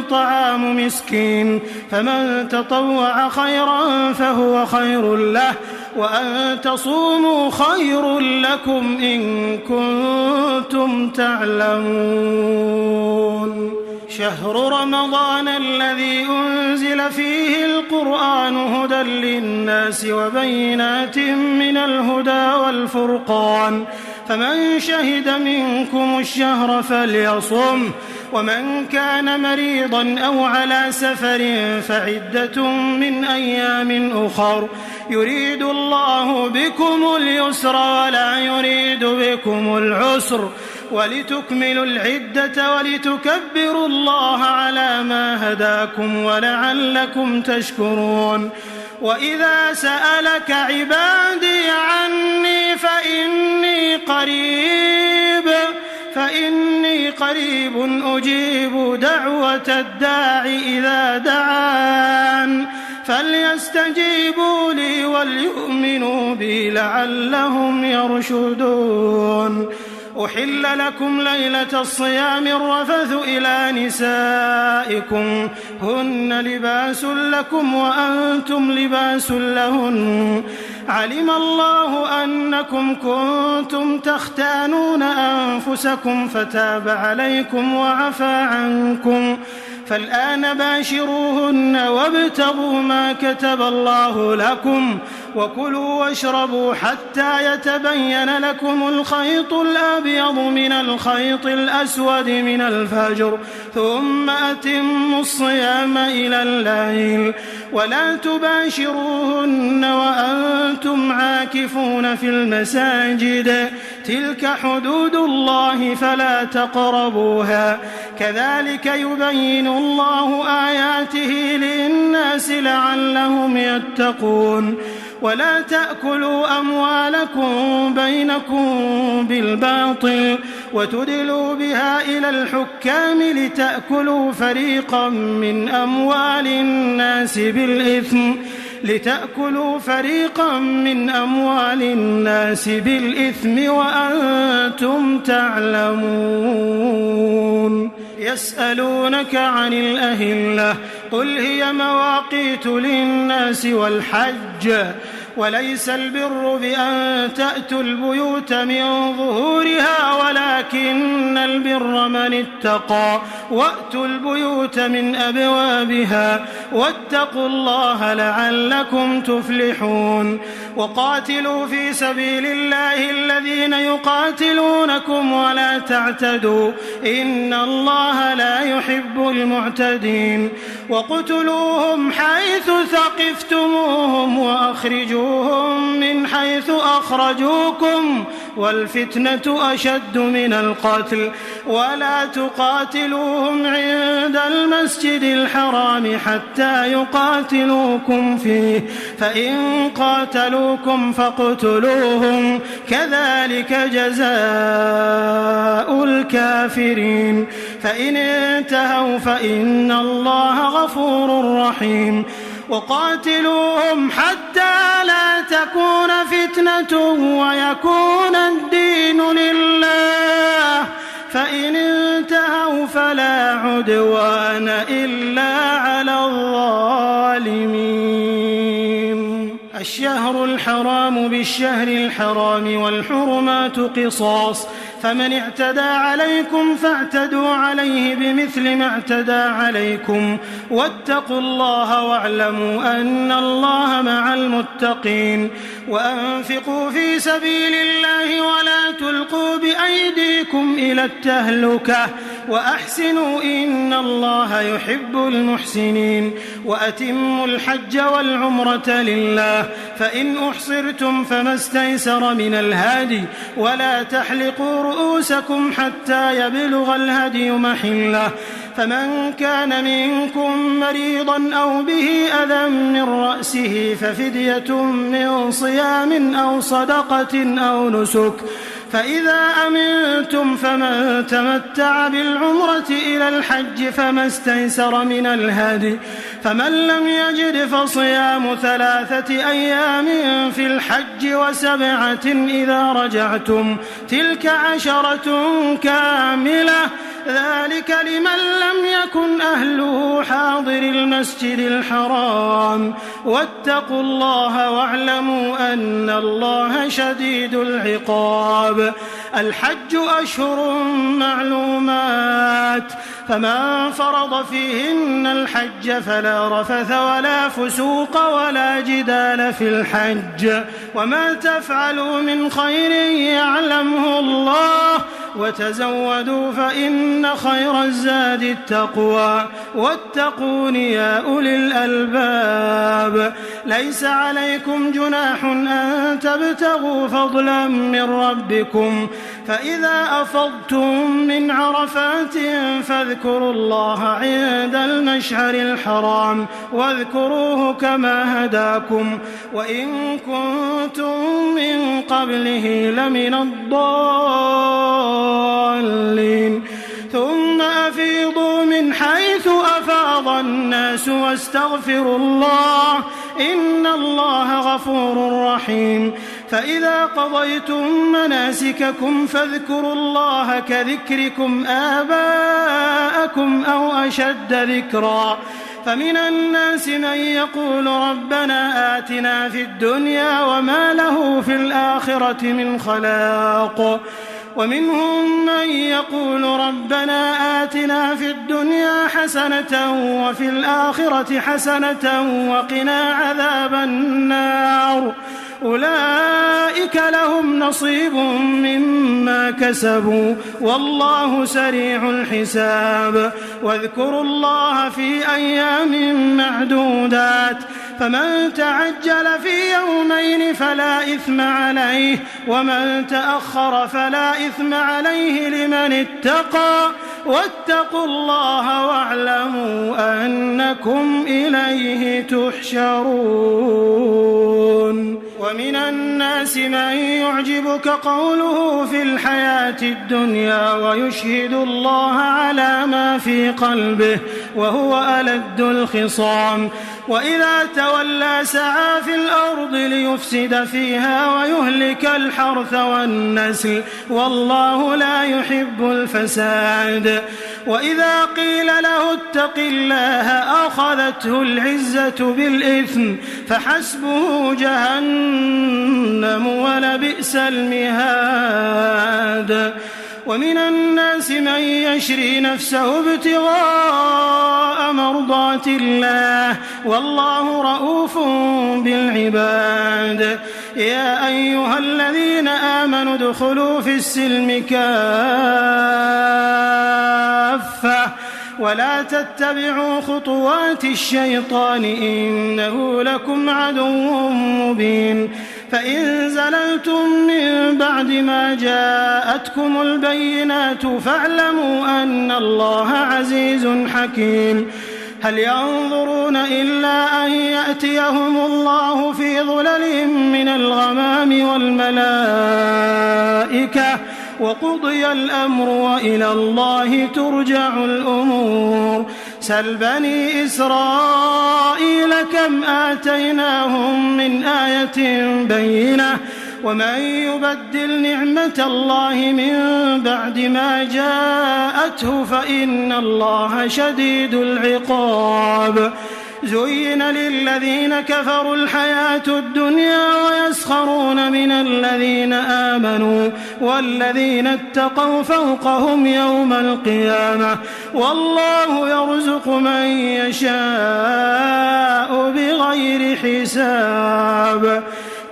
طعام مسكين فمن تطوع خيرا فهو خير له وأن تصوموا خير لكم إن كنتم تعلمون. شهر رمضان الذي أنزل فيه القرآن هدى للناس وبينات من الهدى والفرقان فمن شهد منكم الشهر فليصم ومن كان مريضا أو على سفر فعدة من أيام أخر يريد الله بكم اليسر ولا يريد بكم العسر ولتكملوا العدة ولتكبروا الله على ما هداكم ولعلكم تشكرون. وإذا سألك عبادي عني فإني قريب أجيب دعوة الداع إذا دعان فليستجيبوا لي وليؤمنوا بي لعلهم يرشدون. أحل لكم ليلة الصيام الرفث إلى نسائكم هن لباس لكم وأنتم لباس لهن علم الله أنكم كنتم تختانون أنفسكم فتاب عليكم وعفى عنكم فالآن باشروهن وابتغوا ما كتب الله لكم وكلوا واشربوا حتى يتبين لكم الخيط الأبيض من الخيط الأسود من الفجر ثم أتموا الصيام إلى الليل ولا تباشروهن وأنتم عاكفون في المساجد تلك حدود الله فلا تقربوها كذلك يبين الله آياته للناس لعلهم يتقون. ولا تأكلوا أموالكم بينكم بالباطل وتدلوا بها إلى الحكام لتأكلوا فريقا من أموال الناس بالإثم وأنتم تعلمون. يسألونك عن الأهلة قل هي مواقيت للناس والحج وليس البر بأن تأتوا البيوت من ظهورها ولكن البر من اتقى وأتوا البيوت من أبوابها واتقوا الله لعلكم تفلحون. وقاتلوا في سبيل الله الذين يقاتلونكم ولا تعتدوا إن الله لا يحب المعتدين. وقتلوهم حيث ثقفتموهم وأخرجوهم من حيث أخرجوكم والفتنة أشد من القتل ولا تقاتلوهم عند المسجد الحرام حتى يقاتلوكم فيه فإن قاتلوكم فاقتلوهم كذلك جزاء الكافرين. فإن انتهوا فإن الله غفور رحيم. وقاتلوهم حتى لا تكون فتنة ويكون الدين لله فإن انتهوا فلا عدوان إلا على الظالمين. الشهر الحرام بالشهر الحرام والحرمات قصاص فمن اعتدى عليكم فاعتدوا عليه بمثل ما اعتدى عليكم واتقوا الله واعلموا أن الله مع المتقين. وأنفقوا في سبيل الله ولا تلقوا بأيديكم إلى التهلكة وأحسنوا إن الله يحب المحسنين. وأتموا الحج والعمرة لله فإن أحصرتم فما استيسر من الهدي ولا تحلقوا رؤوسكم حتى يبلغ الهدي محله فمن كان منكم مريضا أو به أذى من رأسه ففدية من صيام أو صدقة أو نسك فإذا أمنتم فمن تمتع بالعمرة إلى الحج فما استيسر من الهدي فمن لم يجد فصيام 3 أيام في الحج و7 إذا رجعتم تلك 10 كاملة ذلك لمن لم يكن أهله حاضر المسجد الحرام واتقوا الله واعلموا أن الله شديد العقاب. الحج أشهر معلومات فمن فرض فيهن الحج فلا رفث ولا فسوق ولا جدال في الحج وما تفعلوا من خير يعلمه الله وتزودوا فإن خير الزاد التقوى واتقون يا أولي الألباب. ليس عليكم جناح أن تبتغوا فضلا من ربكم فإذا أفضتم من عرفات فاذكروا الله عند المشعر الحرام واذكروه كما هداكم وإن كنتم من قبله لمن الضالين. ثم أفيضوا من حيث أفاض الناس واستغفروا الله إن الله غفور رحيم. فإذا قضيتم مناسككم فاذكروا الله كذكركم آباءكم أو أشد ذكرا. فمن الناس من يقول ربنا آتنا في الدنيا وما له في الآخرة من خلاق ومنهم من يقول ربنا آتنا في الدنيا حسنة وفي الآخرة حسنة وقنا عذاب النار أولئك لهم نصيب مما كسبوا والله سريع الحساب. واذكروا الله في أيام معدودات فمن تعجل في يومين فلا إثم عليه ومن تأخر فلا إثم عليه لمن اتقى واتقوا الله واعلموا أنكم إليه تحشرون. ومن الناس من يعجبك قوله في الحياة الدنيا ويشهد الله على ما في قلبه وهو ألد الخصام وإذا تولى سعى في الأرض ليفسد فيها ويهلك الحرث والنسل والله لا يحب الفساد. وإذا قيل له اتق الله أخذته العزة بالإثم فحسبه جهنم ولبئس المهاد. ومن الناس من يشري نفسه ابتغاء مرضات الله والله رؤوف بالعباد. يا أيها الذين آمنوا ادخلوا في السلم كافة ولا تتبعوا خطوات الشيطان إنه لكم عدو مبين. فإن زللتم من بعد ما جاءتكم البينات فاعلموا أن الله عزيز حكيم. هل ينظرون إلا أن يأتيهم الله في ظلل من الغمام والملائكة وقضي الأمر وإلى الله ترجع الأمور. سل بني إسرائيل كم آتيناهم من آية بينة ومن يبدل نعمة الله من بعد ما جاءته فإن الله شديد العقاب. زين للذين كفروا الحياة الدنيا ويسخرون من الذين آمنوا والذين اتقوا فوقهم يوم القيامة والله يرزق من يشاء بغير حساب.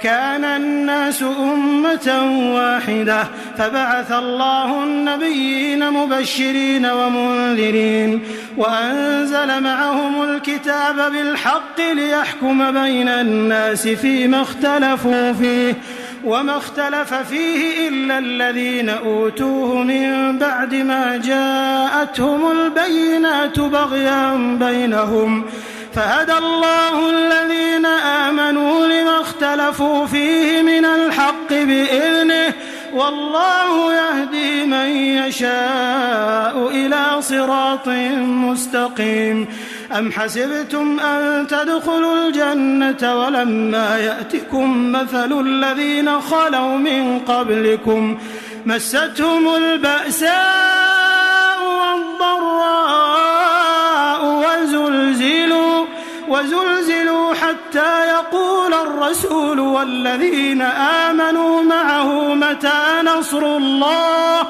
كان الناس أمة واحدة فبعث الله النبيين مبشرين ومنذرين وأنزل معهم الكتاب بالحق ليحكم بين الناس فيما اختلفوا فيه وما اختلف فيه إلا الذين أوتوه من بعد ما جاءتهم البينات بغيا بينهم فهدى الله الذين آمنوا لما اختلفوا فيه من الحق بإذنه والله يهدي من يشاء إلى صراط مستقيم. أم حسبتم أن تدخلوا الجنة ولما يأتكم مثل الذين خلوا من قبلكم مستهم البأساء والضراء وزلزلوا حتى يقول الرسول والذين آمنوا معه متى نصر الله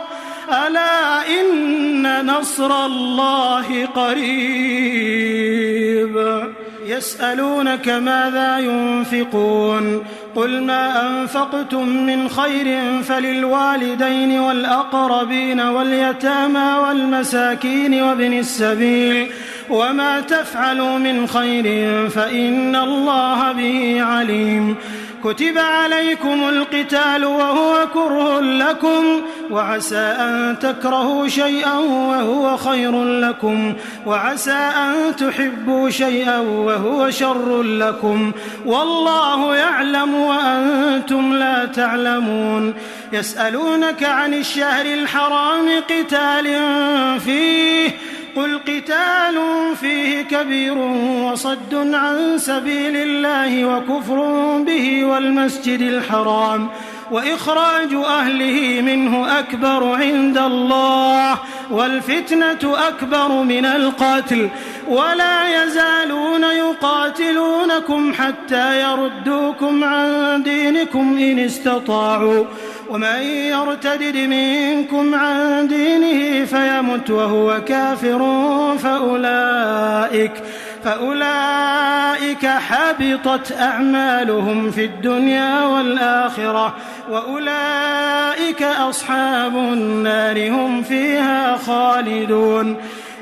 ألا إن نصر الله قريب. يسألونك ماذا ينفقون قل ما أنفقتم من خير فللوالدين والأقربين واليتامى والمساكين وابن السبيل وما تفعلوا من خير فإن الله به عليم. كتب عليكم القتال وهو كره لكم وعسى أن تكرهوا شيئا وهو خير لكم وعسى أن تحبوا شيئا وهو شر لكم والله يعلم وأنتم لا تعلمون. يسألونك عن الشهر الحرام قتال فيه قل قتال فيه كبير وصد عن سبيل الله وكفر به والمسجد الحرام وإخراج أهله منه أكبر عند الله والفتنة أكبر من القتل ولا يزالون يقاتلونكم حتى يردوكم عن دينكم إن استطاعوا ومن يرتدد منكم عن دينه فيمت وهو كافر فأولئك حبطت أعمالهم في الدنيا والآخرة وأولئك أصحاب النار هم فيها خالدون.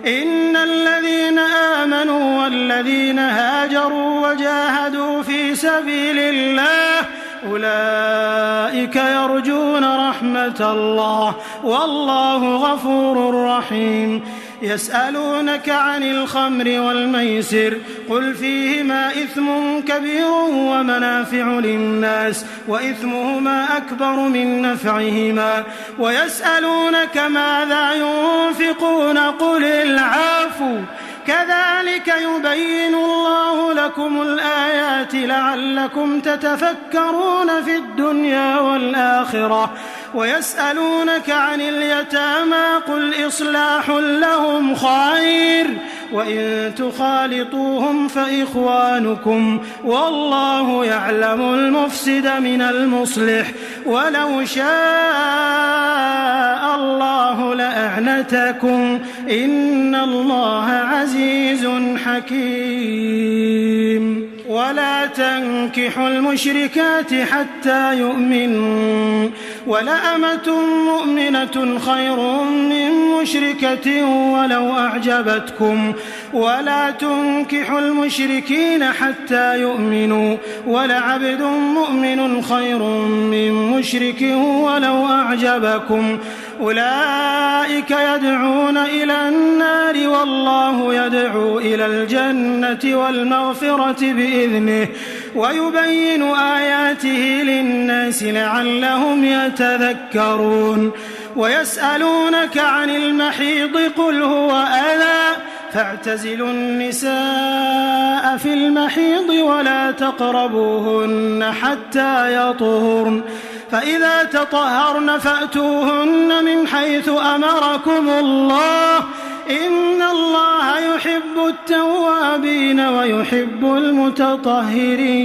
إن الذين آمنوا والذين هاجروا وجاهدوا في سبيل الله أولئك يرجون رحمة الله والله غفور رحيم. يسألونك عن الخمر والميسر قل فيهما إثم كبير ومنافع للناس وإثمهما أكبر من نفعهما ويسألونك ماذا ينفقون قل العفو كذلك يبين الله لكم الآيات لعلكم تتفكرون في الدنيا والآخرة. ويسألونك عن اليتامى قل إصلاح لهم خير وإن تخالطوهم فإخوانكم والله يعلم المفسد من المصلح ولو شاء الله لأعنتكم إن الله عزيز حكيم. ولا تنكحوا المشركات حتى يؤمنوا ولأمة مؤمنة خير من مشركة ولو أعجبتكم ولا تنكحوا المشركين حتى يؤمنوا ولعبد مؤمن خير من مشرك ولو أعجبكم أولئك يدعون إلى النار والله يدعو إلى الجنة والمغفرة بإذنه ويبين آياته للناس لعلهم يتذكرون. ويسألونك عن المحيض قل هو أذى فاعتزلوا النساء في المحيض ولا تقربوهن حتى يطهرن فإذا تطهرن فأتوهن من حيث أمركم الله إن الله يحب التوابين ويحب المتطهرين.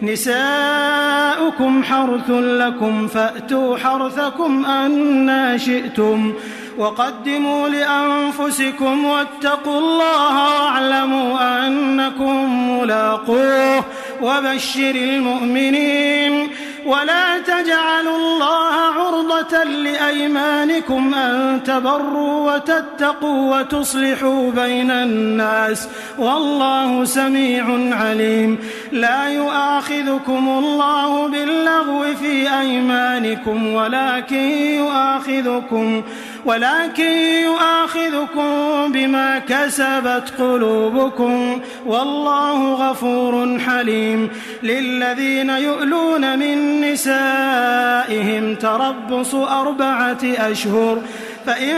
نساؤكم حرث لكم فأتوا حرثكم أنى شئتم وقدموا لأنفسكم واتقوا الله واعلموا أنكم ملاقوه وبشر المؤمنين. ولا تجعلوا الله عرضة لأيمانكم أن تبروا وتتقوا وتصلحوا بين الناس والله سميع عليم. لا يؤاخذكم الله باللغو في أيمانكم ولكن يؤاخذكم بما كسبت قلوبكم والله غفور حليم. للذين يؤلون من نسائهم تربص 4 أشهر فإن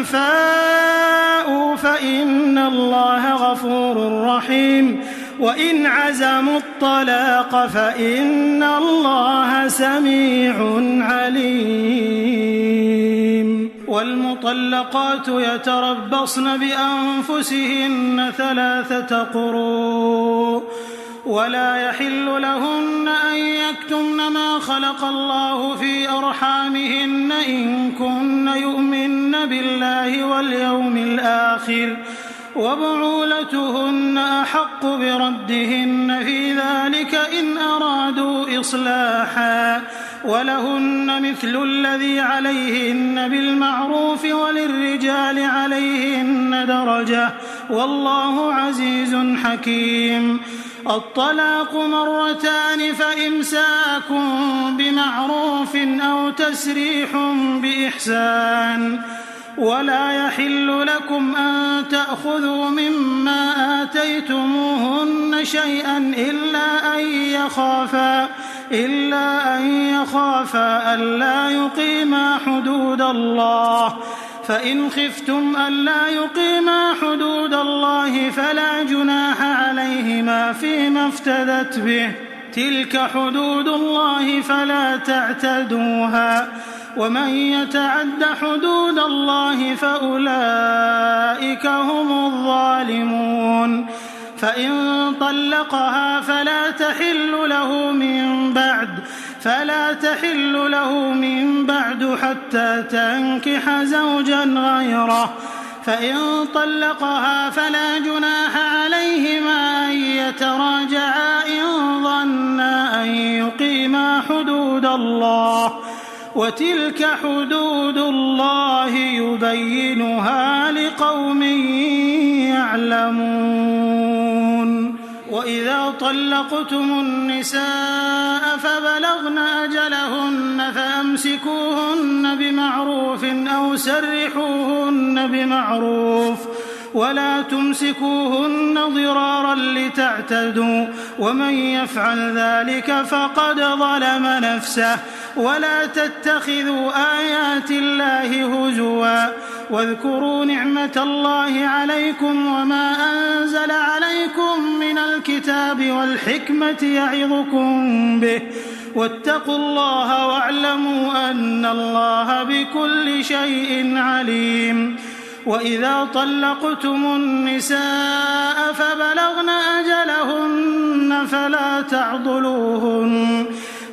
فاءوا فإن الله غفور رحيم وإن عزموا الطلاق فإن الله سميع عليم. والمطلقات يتربصن بأنفسهن 3 قروء ولا يحل لهن أن يكتمن ما خلق الله في أرحامهن إن كن يؤمن بالله واليوم الآخر وبعولتهن أحق بردهن في ذلك إن أرادوا إصلاحا ولهن مثل الذي عليهن بالمعروف وللرجال عليهن درجة والله عزيز حكيم. الطلاق 2 فإمساك بمعروف أو تسريح بإحسان ولا يحل لكم أن تأخذوا مما آتيتموهن شيئا إلا أن يخافا ألا يقيما حدود الله فإن خفتم ألا يقيما حدود الله فلا جناح عليهما فيما افتدت به تلك حدود الله فلا تعتدوها ومن يتعد حدود الله فأولئك هم الظالمون. فإن طلقها فلا تحل له من بعد حتى تنكح زوجا غيره فإن طلقها فلا جناح عليهما أن يتراجعا إن ظنا أن يقيما حدود الله وتلك حدود الله يبينها لقوم يعلمون. وإذا طلقتم النساء فبلغن أجلهن فأمسكوهن بمعروف أو سرحوهن بمعروف ولا تمسكوهن ضرارا لتعتدوا ومن يفعل ذلك فقد ظلم نفسه. ولا تتخذوا آيات الله هزوا واذكروا نعمة الله عليكم وما أنزل عليكم من الكتاب والحكمة يعظكم به واتقوا الله واعلموا أن الله بكل شيء عليم. وإذا طلقتم النساء فبلغن أجلهن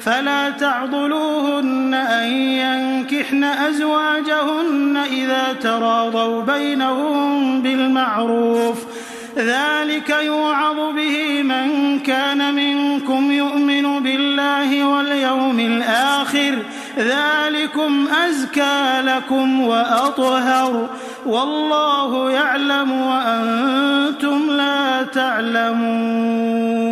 فلا تعضلوهن أن ينكحن أزواجهن إذا تراضوا بينهم بالمعروف ذلك يوعظ به من كان منكم يؤمن بالله واليوم الآخر ذلكم أزكى لكم وأطهر والله يعلم وأنتم لا تعلمون.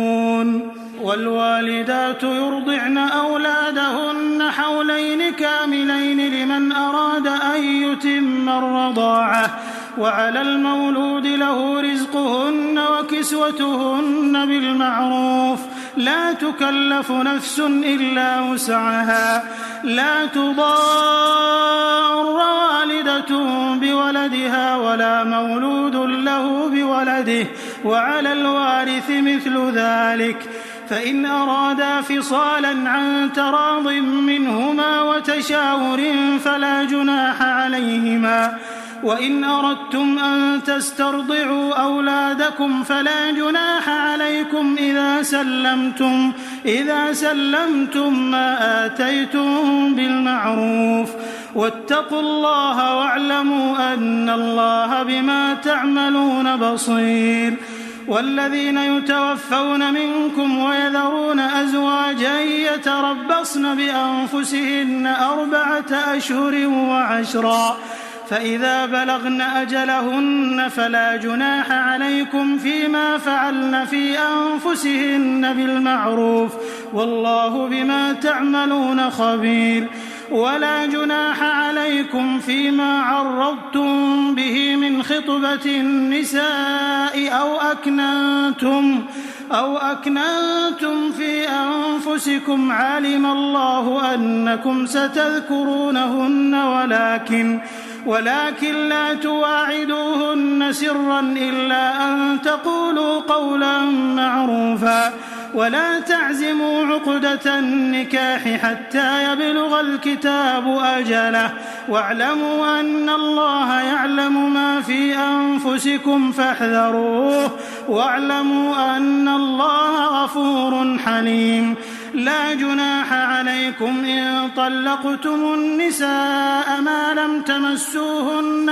والوالدات يرضعن أولادهن حولين كاملين لمن أراد أن يتم الرضاعة وعلى المولود له رزقهن وكسوتهن بالمعروف لا تكلف نفس إلا وسعها لا تضار والدة بولدها ولا مولود له بولده وعلى الوارث مثل ذلك فإن أرادا فصالا عن تراض منهما وتشاور فلا جناح عليهما. وإن أردتم أن تسترضعوا أولادكم فلا جناح عليكم إذا سلمتم ما آتيتم بالمعروف واتقوا الله واعلموا أن الله بما تعملون بصير. والذين يتوفون منكم ويذرون أزواجا يتربصن بأنفسهن 4 أشهر و10 فإذا بلغن أجلهن فلا جناح عليكم فيما فعلن في أنفسهن بالمعروف والله بما تعملون خبير. ولا جناح عليكم فيما عرضتم به من خطبة النساء أو أكننتم في أنفسكم علم الله أنكم ستذكرونهن ولكن لا تواعدوهن سرا إلا أن تقولوا قولا معروفا ولا تعزموا عقدة النكاح حتى يبلغ الكتاب أجله واعلموا أن الله يعلم ما في أنفسكم فاحذروه واعلموا أن الله غفور حليم. لا جناح عليكم إن طلقتم النساء ما لم تمسوهن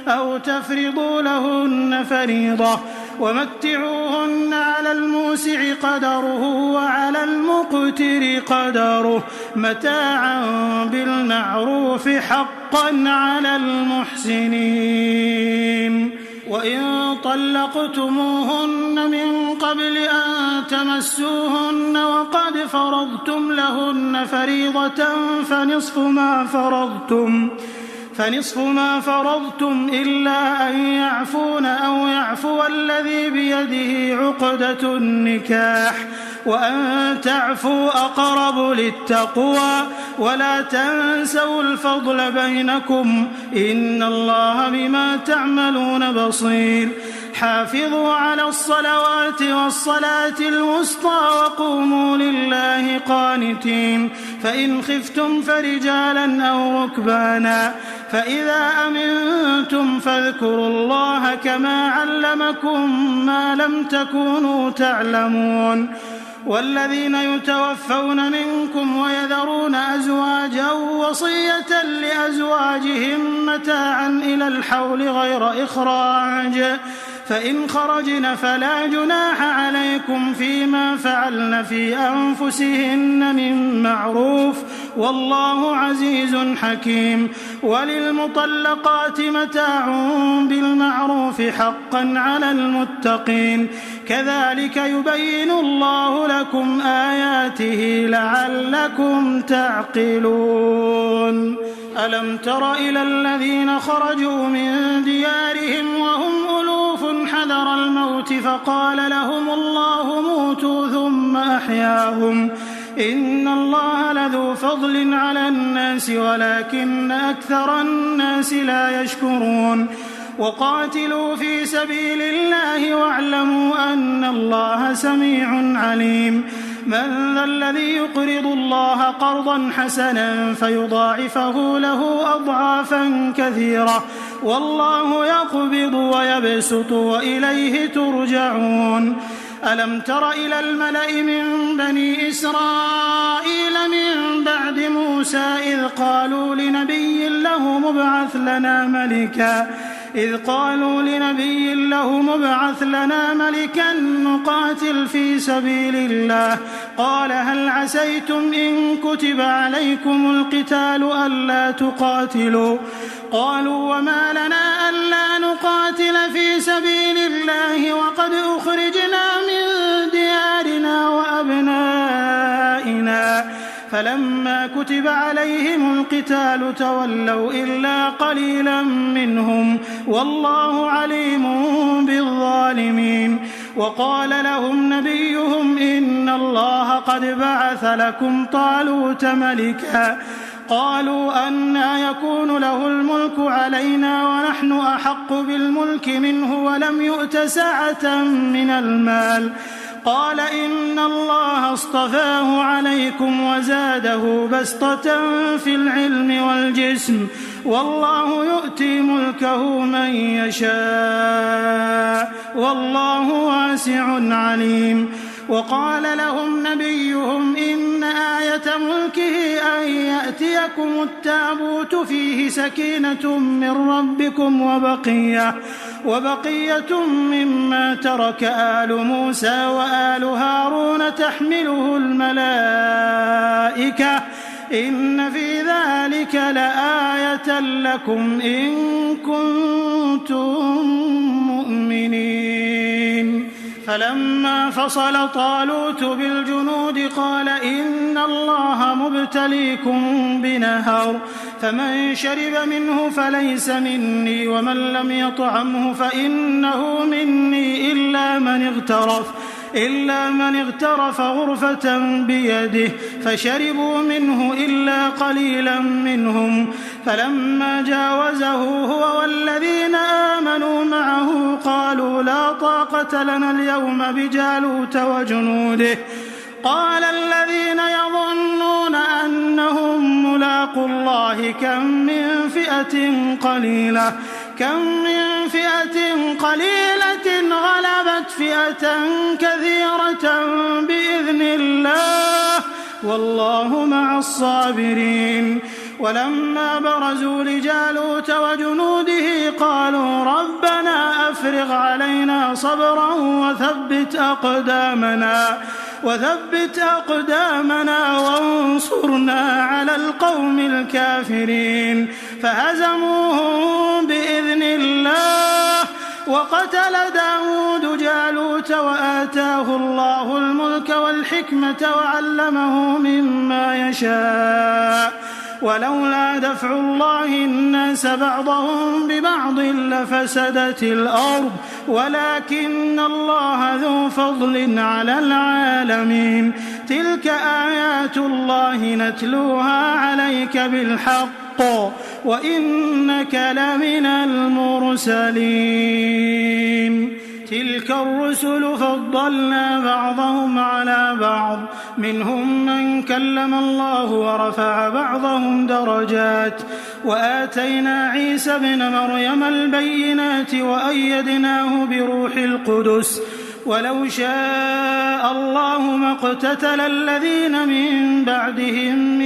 أو تفرضوا لهن فريضة ومتعوهن على الموسع قدره وعلى المقتر قدره متاعا بالمعروف حقا على المحسنين. وإن طلقتموهن من قبل أن تمسوهن وقد فرضتم لهن فريضة فنصف ما فرضتم إلا أن يعفون أو يعفو الذي بيده عقدة النكاح وأن تعفوا أقرب للتقوى ولا تنسوا الفضل بينكم إن الله بما تعملون بصير. حافظوا على الصلوات والصلاة الوسطى وقوموا لله قانتين. فإن خفتم فرجالا أو ركبانا فإذا أمنتم فاذكروا الله كما علمكم ما لم تكونوا تعلمون. والذين يتوفون منكم ويذرون أزواجا وصية لأزواجهم متاعا إلى الحول غير إخراج فإن خرجن فلا جناح عليكم فيما فعلن في أنفسهن من معروف والله عزيز حكيم. وللمطلقات متاع بالمعروف حقا على المتقين كذلك يبين الله لكم آياته لعلكم تعقلون. ألم تر إلى الذين خرجوا من ديارهم وهم ألوف حذر الموت فقال لهم الله موتوا ثم أحياهم إن الله لذو فضل على الناس ولكن أكثر الناس لا يشكرون. وقاتلوا في سبيل الله واعلموا أن الله سميع عليم. من ذا الذي يقرض الله قرضا حسنا فيضاعفه له أضعافا كثيرة والله يقبض ويبسط وإليه ترجعون. ألم تر إلى الملأ من بني إسرائيل من بعد موسى إذ قالوا لنبي له مبعث لنا ملكا نقاتل في سبيل الله قال هل عسيتم إن كتب عليكم القتال ألا تقاتلوا قالوا وما لنا ألا نقاتل في سبيل الله وقد أخرجنا من ديارنا وأبنائنا فلما كتب عليهم القتال تولوا إلا قليلا منهم والله عليم بالظالمين. وقال لهم نبيهم إن الله قد بعث لكم طالوت ملكا قالوا أنى يكون له الملك علينا ونحن أحق بالملك منه ولم يؤت سعة من المال قال إن الله اصطفاه عليكم وزاده بسطة في العلم والجسم والله يؤتي ملكه من يشاء والله واسع عليم. وقال لهم نبيهم إن آية ملكه أن يأتيكم التابوت فيه سكينة من ربكم وبقية مما ترك آل موسى وآل هارون تحمله الملائكة إن في ذلك لآية لكم إن كنتم مؤمنين. فلما فصل طالوت بالجنود قال إن الله مبتليكم بنهر فمن شرب منه فليس مني ومن لم يطعمه فإنه مني إلا من اغترف غرفة بيده فشربوا منه إلا قليلا منهم فلما جاوزه هو والذين آمنوا معه قالوا لا طاقة لنا اليوم بجالوت وجنوده قال الذين يظنون أنهم ملاقو الله كم من فئة قليلة غلبت فئة كثيرة بإذن الله والله مع الصابرين ولما برزوا لجالوت وجنوده قالوا ربنا أفرغ علينا صبرا وثبت أقدامنا وانصرنا على القوم الكافرين فهزموهم بإذن الله وقتل داود جالوت وآتاه الله الملك والحكمة وعلمه مما يشاء ولولا دفع الله الناس بعضهم ببعض لفسدت الأرض ولكن الله ذو فضل على العالمين تلك آيات الله نتلوها عليك بالحق وإنك لمن المرسلين تلك الرسل فضلنا بعضهم على بعض منهم من كلم الله ورفع بعضهم درجات وآتينا عيسى ابن مريم البينات وأيدناه بروح القدس ولو شاء الله ما اقتتل الذين من بعدهم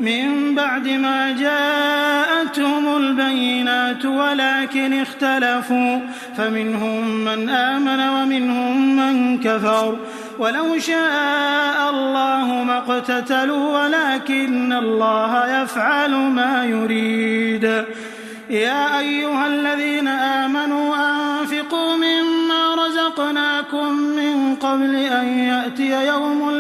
من بعد ما جاءتهم البينات ولكن اختلفوا فمنهم من آمن ومنهم من كفر ولو شاء الله ما اقتتلوا ولكن الله يفعل ما يريد يا أيها الذين آمنوا أنفقوا مما رزقناكم من قبل أن يأتي يوم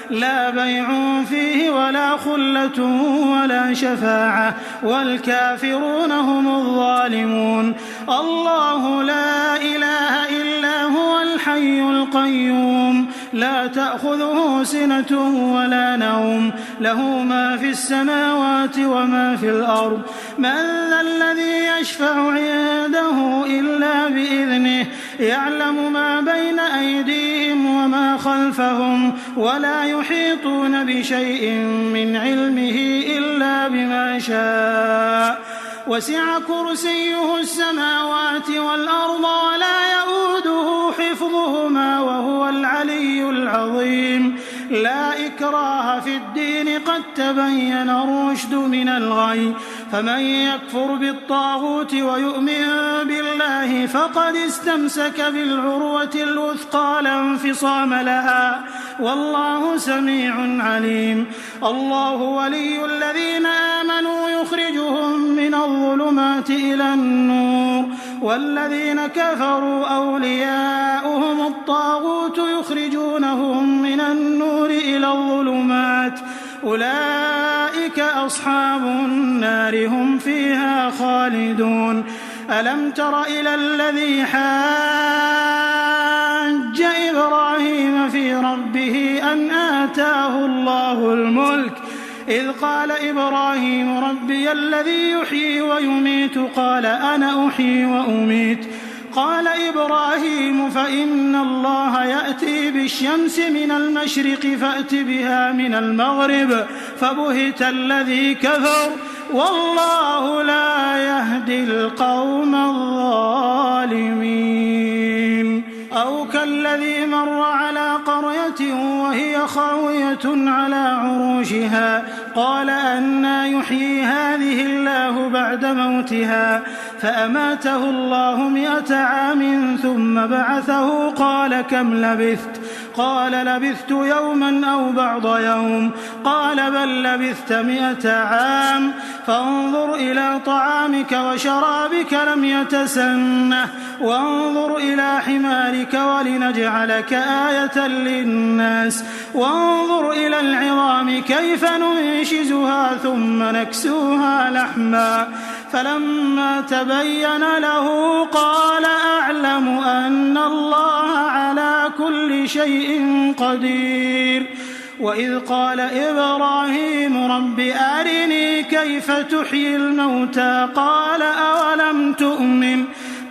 لا بيع فيه ولا خلة ولا شفاعة والكافرون هم الظالمون الله لا إله إلا هو الحي القيوم لا تأخذه سنة ولا نوم له ما في السماوات وما في الأرض من ذا الذي يشفع عنده إلا بإذنه يعلم ما بين أيديهم وما خلفهم ولا يحيطون بشيء من علمه إلا بما شاء وسع كرسيه السماوات والأرض ولا يؤوده حفظهما وهو العلي العظيم لا إكراه في الدين قد تبين الرشد من الغي فمن يكفر بالطاغوت ويؤمن بالله فقد استمسك بالعروة الوثقى لا انفصام لها والله سميع عليم الله ولي الذين آمنوا يخرجهم من الظلمات إلى النور والذين كفروا أولياؤهم الطاغوت يخرجونهم من النور إلى الظلمات أولئك أصحاب النار هم فيها خالدون ألم تر إلى الذي حاج إبراهيم في ربه أن آتاه الله الملك إذ قال إبراهيم ربي الذي يحيي ويميت قال أنا أحيي وأميت قال إبراهيم فإن الله يأتي بالشمس من المشرق فأت بها من المغرب فبهت الذي كفر والله لا يهدي القوم الظالمين أو كالذي مر على قرية وهي خاوية على عروشها قال أنى يحيي هذه الله بعد موتها فأماته الله 100 عام ثم بعثه قال كم لبثت قال لبثت يوما أو بعض يوم قال بل لبثت 100 عام فانظر إلى طعامك وشرابك لم يتسنه وانظر إلى حمارك ولنجعلك آية للناس وانظر إلى العظام كيف ننشزها ثم نكسوها لحما فلما تبين له قال أعلم أن الله على كل شيء قدير. وإذ قال إبراهيم رب أرني كيف تحيي الموتى قال أولم تؤمن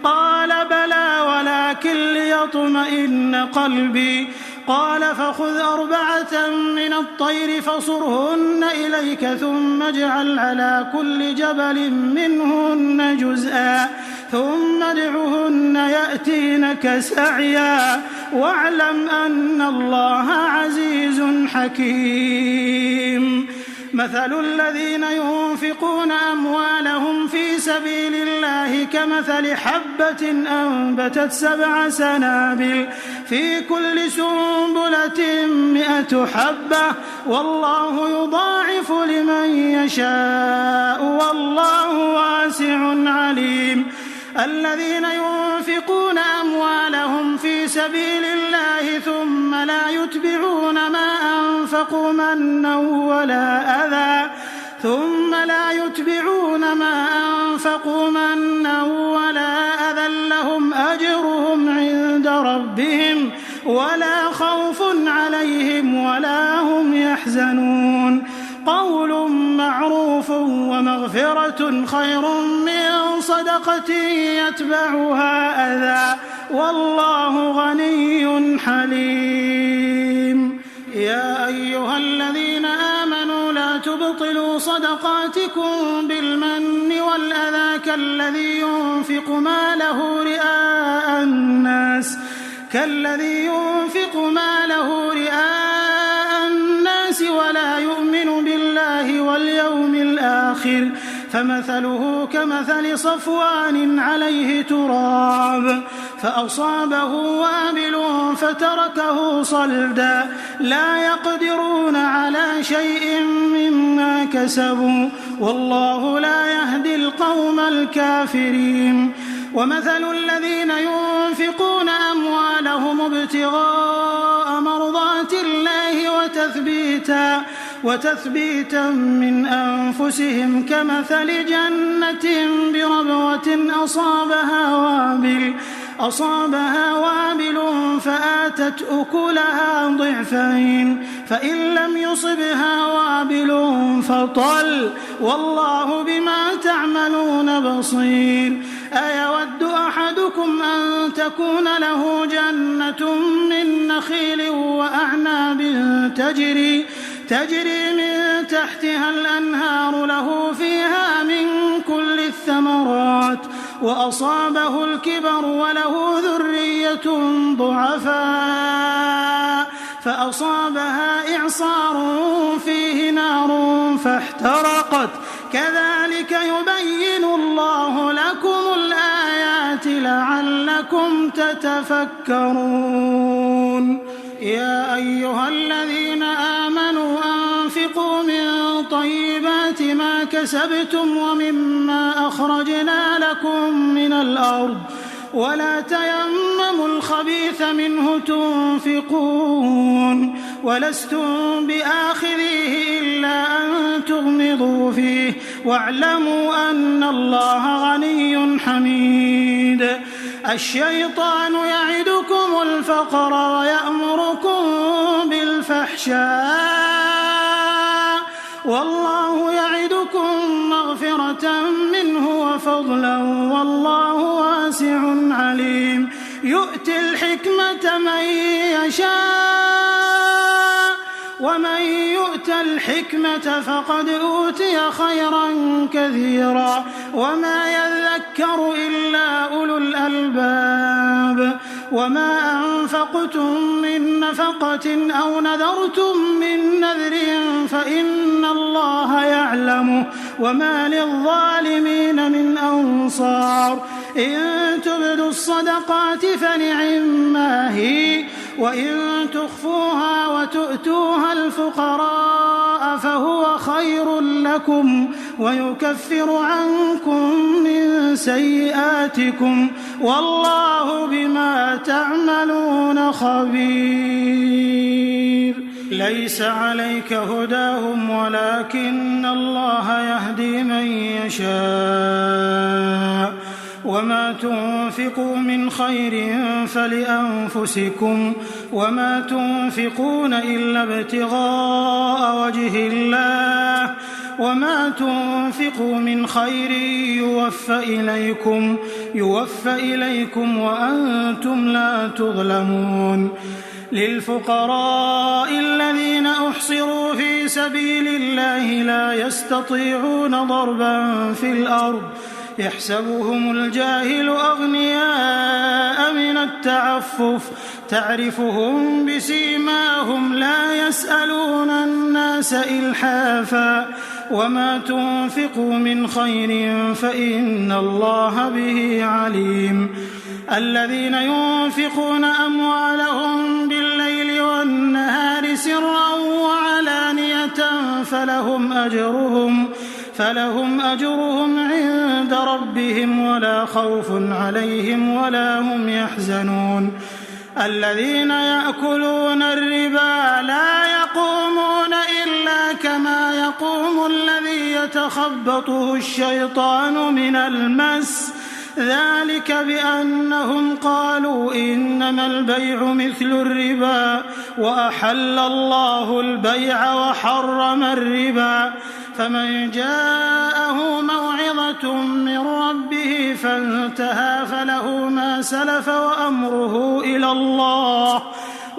قال بلى ولكن ليطمئن قلبي قال فخذ 4 من الطير فصرهن إليك ثم اجعل على كل جبل منهن جزءا ثم ادعهن يأتينك سعيا واعلم أن الله عزيز حكيم. مثل الذين ينفقون أموالهم في سبيل الله كمثل حبة أنبتت 7 سنابل في كل سنبلة 100 حبة والله يضاعف لمن يشاء والله واسع عليم. الذين ينفقون أموالهم في سبيل الله ثم لا يتبعون ما أنفقوا منا ولا أذى لهم أجرهم عند ربهم ولا خوف عليهم ولا هم يحزنون. قول معروف ومغفرة خير من صدقة يتبعها أذى والله غني حليم. يا أيها الذين آمنوا لا تبطلوا صدقاتكم بالمن والأذى كالذي ينفق ماله رئاء الناس ولا يؤمن بالله واليوم الآخر فمثله كمثل صفوان عليه تراب فأصابه وابل فتركه صلدا لا يقدرون على شيء مما كسبوا والله لا يهدي القوم الكافرين. ومثل الذين ينفقون أموالهم ابتغاء مرضات الله وتثبيتا من أنفسهم كمثل جنة بربوة أصابها وابل فآتت أكلها ضعفين فإن لم يصبها وابل فطل والله بما تعملون بصير. أيود أحدكم أن تكون له جنة من نخيل وأعناب تجري من تحتها الأنهار له فيها من كل الثمرات وأصابه الكبر وله ذرية ضعفاء فأصابها إعصار فيه نار فاحترقت كذلك يبين الله لكم الآيات لعلكم تتفكرون. يا أيها الذين آمنوا أنفقوا من طيبات ما كسبتم ومما أخرجنا لكم من الأرض ولا تيمموا الخبيث منه تنفقون ولستم بآخذيه إلا أن تغمضوا فيه واعلموا أن الله غني حميد. الشيطان يعدكم الفقر ويأمركم بالفحشاء والله يعدكم مغفرة منه وفضلا والله واسع عليم. يؤتي الحكمة من يشاء ومن يؤت الحكمة فقد أوتي خيرا كثيرا وما يذكر إلا أولو الألباب. وما أنفقتم من نفقة أو نذرتم من نذر فإن الله يعلمه وما للظالمين من أنصار. إن تبدوا الصدقات فنعما هي وإن تخفوها وتؤتوها الفقراء فهو خير لكم ويكفر عنكم من سيئاتكم والله بما تعملون خبير. ليس عليك هداهم ولكن الله يهدي من يشاء وما تنفقوا من خير فلأنفسكم وما تنفقون إلا ابتغاء وجه الله وما تنفقوا من خير يوفى إليكم وأنتم لا تظلمون. للفقراء الذين أحصروا في سبيل الله لا يستطيعون ضربا في الأرض يحسبهم الجاهل أغنياء من التعفف تعرفهم بسيماهم لا يسألون الناس إلحافا وما تنفقوا من خير فإن الله به عليم. الذين ينفقون أموالهم بالليل والنهار سرا وعلانية فلهم أجرهم عند ربهم ولا خوف عليهم ولا هم يحزنون. الذين يأكلون الربا لا يقومون إلا كما يقوم الذي يتخبطه الشيطان من المس ذلك بأنهم قالوا إنما البيع مثل الربا وأحل الله البيع وحرم الربا فمن جاءه موعظة من ربه فانتهى فله ما سلف وأمره إلى الله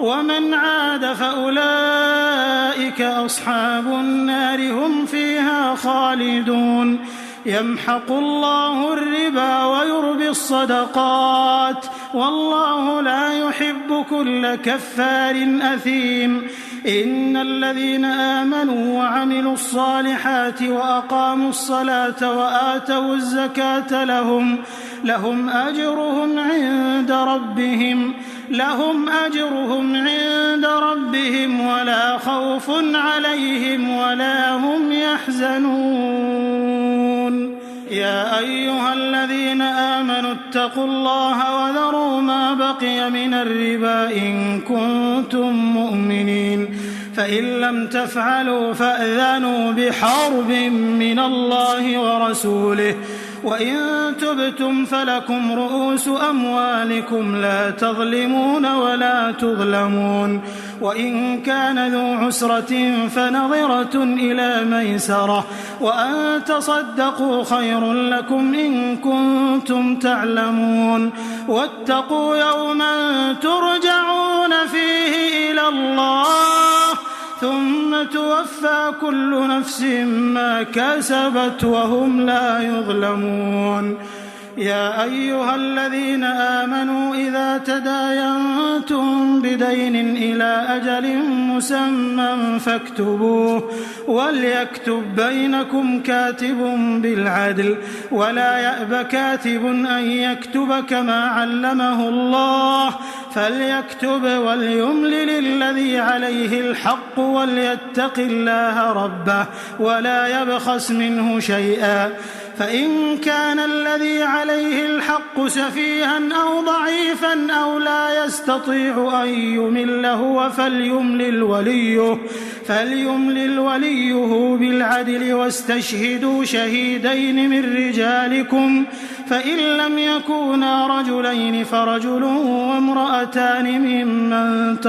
ومن عاد فأولئك أصحاب النار هم فيها خالدون. يمحق الله الربا ويربي الصدقات والله لا يحب كل كفار أثيم. إن الذين آمنوا وعملوا الصالحات وأقاموا الصلاة وآتوا الزكاة لهم أجرهم عند ربهم ولا خوف عليهم ولا هم يحزنون. يا أيها الذين آمنوا اتقوا الله وذروا ما بقي من الربا إن كنتم مؤمنين فإن لم تفعلوا فأذنوا بحرب من الله ورسوله وإن تبتم فلكم رؤوس أموالكم لا تظلمون ولا تظلمون. وإن كان ذو عسرة فنظرة إلى ميسرة وأن تصدقوا خير لكم إن كنتم تعلمون. واتقوا يوما ترجعون فيه إلى الله ثم توفى كل نفس ما كسبت وهم لا يظلمون. يا أيها الذين آمنوا إذا تداينتم بدين إلى أجل مسمى فاكتبوه وليكتب بينكم كاتب بالعدل ولا يأب كاتب أن يكتب كما علمه الله فليكتب وليملل الذي عليه الحق وليتق الله ربه ولا يبخس منه شيئا فإن كان الذي عليه الحق سفيها أو ضعيفا أو لا يستطيع أن يمل هو فليملل وليه بالعدل واستشهدوا شهيدين من رجالكم فإن لم يكونا رجلين فرجل وامرأتان ممن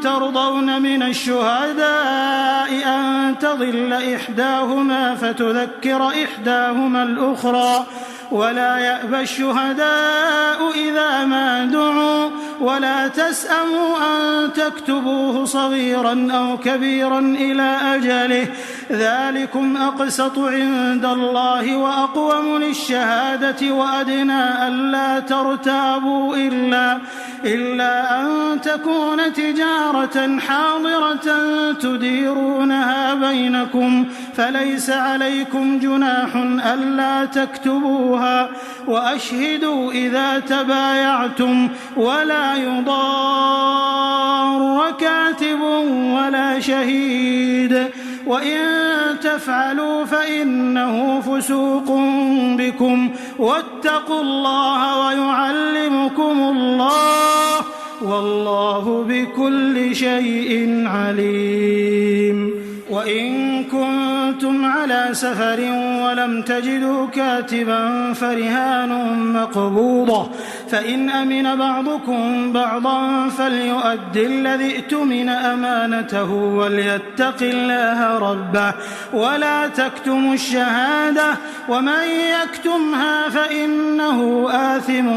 ترضون من الشهداء أن تضل إحداهما فتذكر إحداهما الأخرى ولا يأبى الشهداء إذا ما دعوا ولا تسأموا أن تكتبوه صغيرا أو كبيرا إلى أجله ذلكم أقسط عند الله وأقوم للشهادة وأدنى ألا ترتابوا إلا أن تكون تجارة حاضرة تديرونها بينكم فليس عليكم جناح ألا تكتبوها وأشهدوا إذا تبايعتم ولا يضار كاتب ولا شهيد وإن تفعلوا فإنه فسوق بكم واتقوا الله ويعلمكم الله والله بكل شيء عليم. وإن كنتم على سفر ولم تجدوا كاتبا فرهان مقبوضة فإن أمن بعضكم بعضا فليؤد الذي ائتمن أمانته وليتق الله ربه ولا تكتموا الشهادة ومن يكتمها فإنه آثم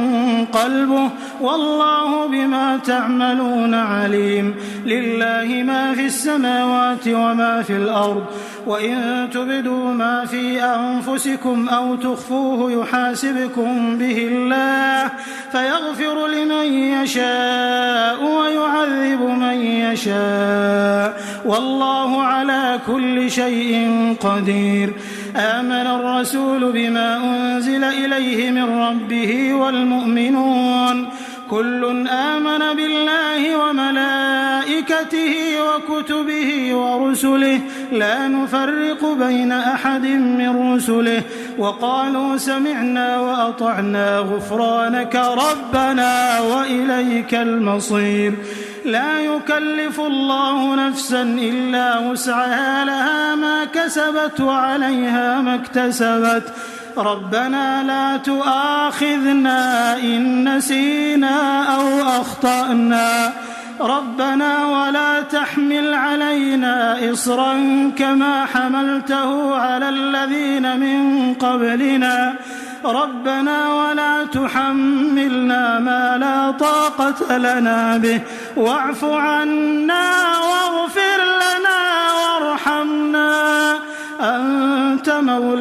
قلبه والله بما تعملون عليم. لله ما في السماوات وما في الأرض وإن تبدوا ما في أنفسكم أو تخفوه يحاسبكم به الله فيغفر لمن يشاء ويعذب من يشاء والله على كل شيء قدير. آمن الرسول بما أنزل إليه من ربه والمؤمنون كل آمن بالله وملائكته وكتبه ورسله لا نفرق بين أحد من رسله وقالوا سمعنا وأطعنا غفرانك ربنا وإليك المصير. لا يكلف الله نفسا إلا وسعها لها ما كسبت وعليها ما اكتسبت ربنا لا تؤاخذنا إن نسينا أو أخطأنا ربنا ولا تحمل علينا إصرا كما حملته على الذين من قبلنا ربنا ولا تحملنا ما لا طاقة لنا به واعف عنا واغفر لنا وارحمنا أنت مولانا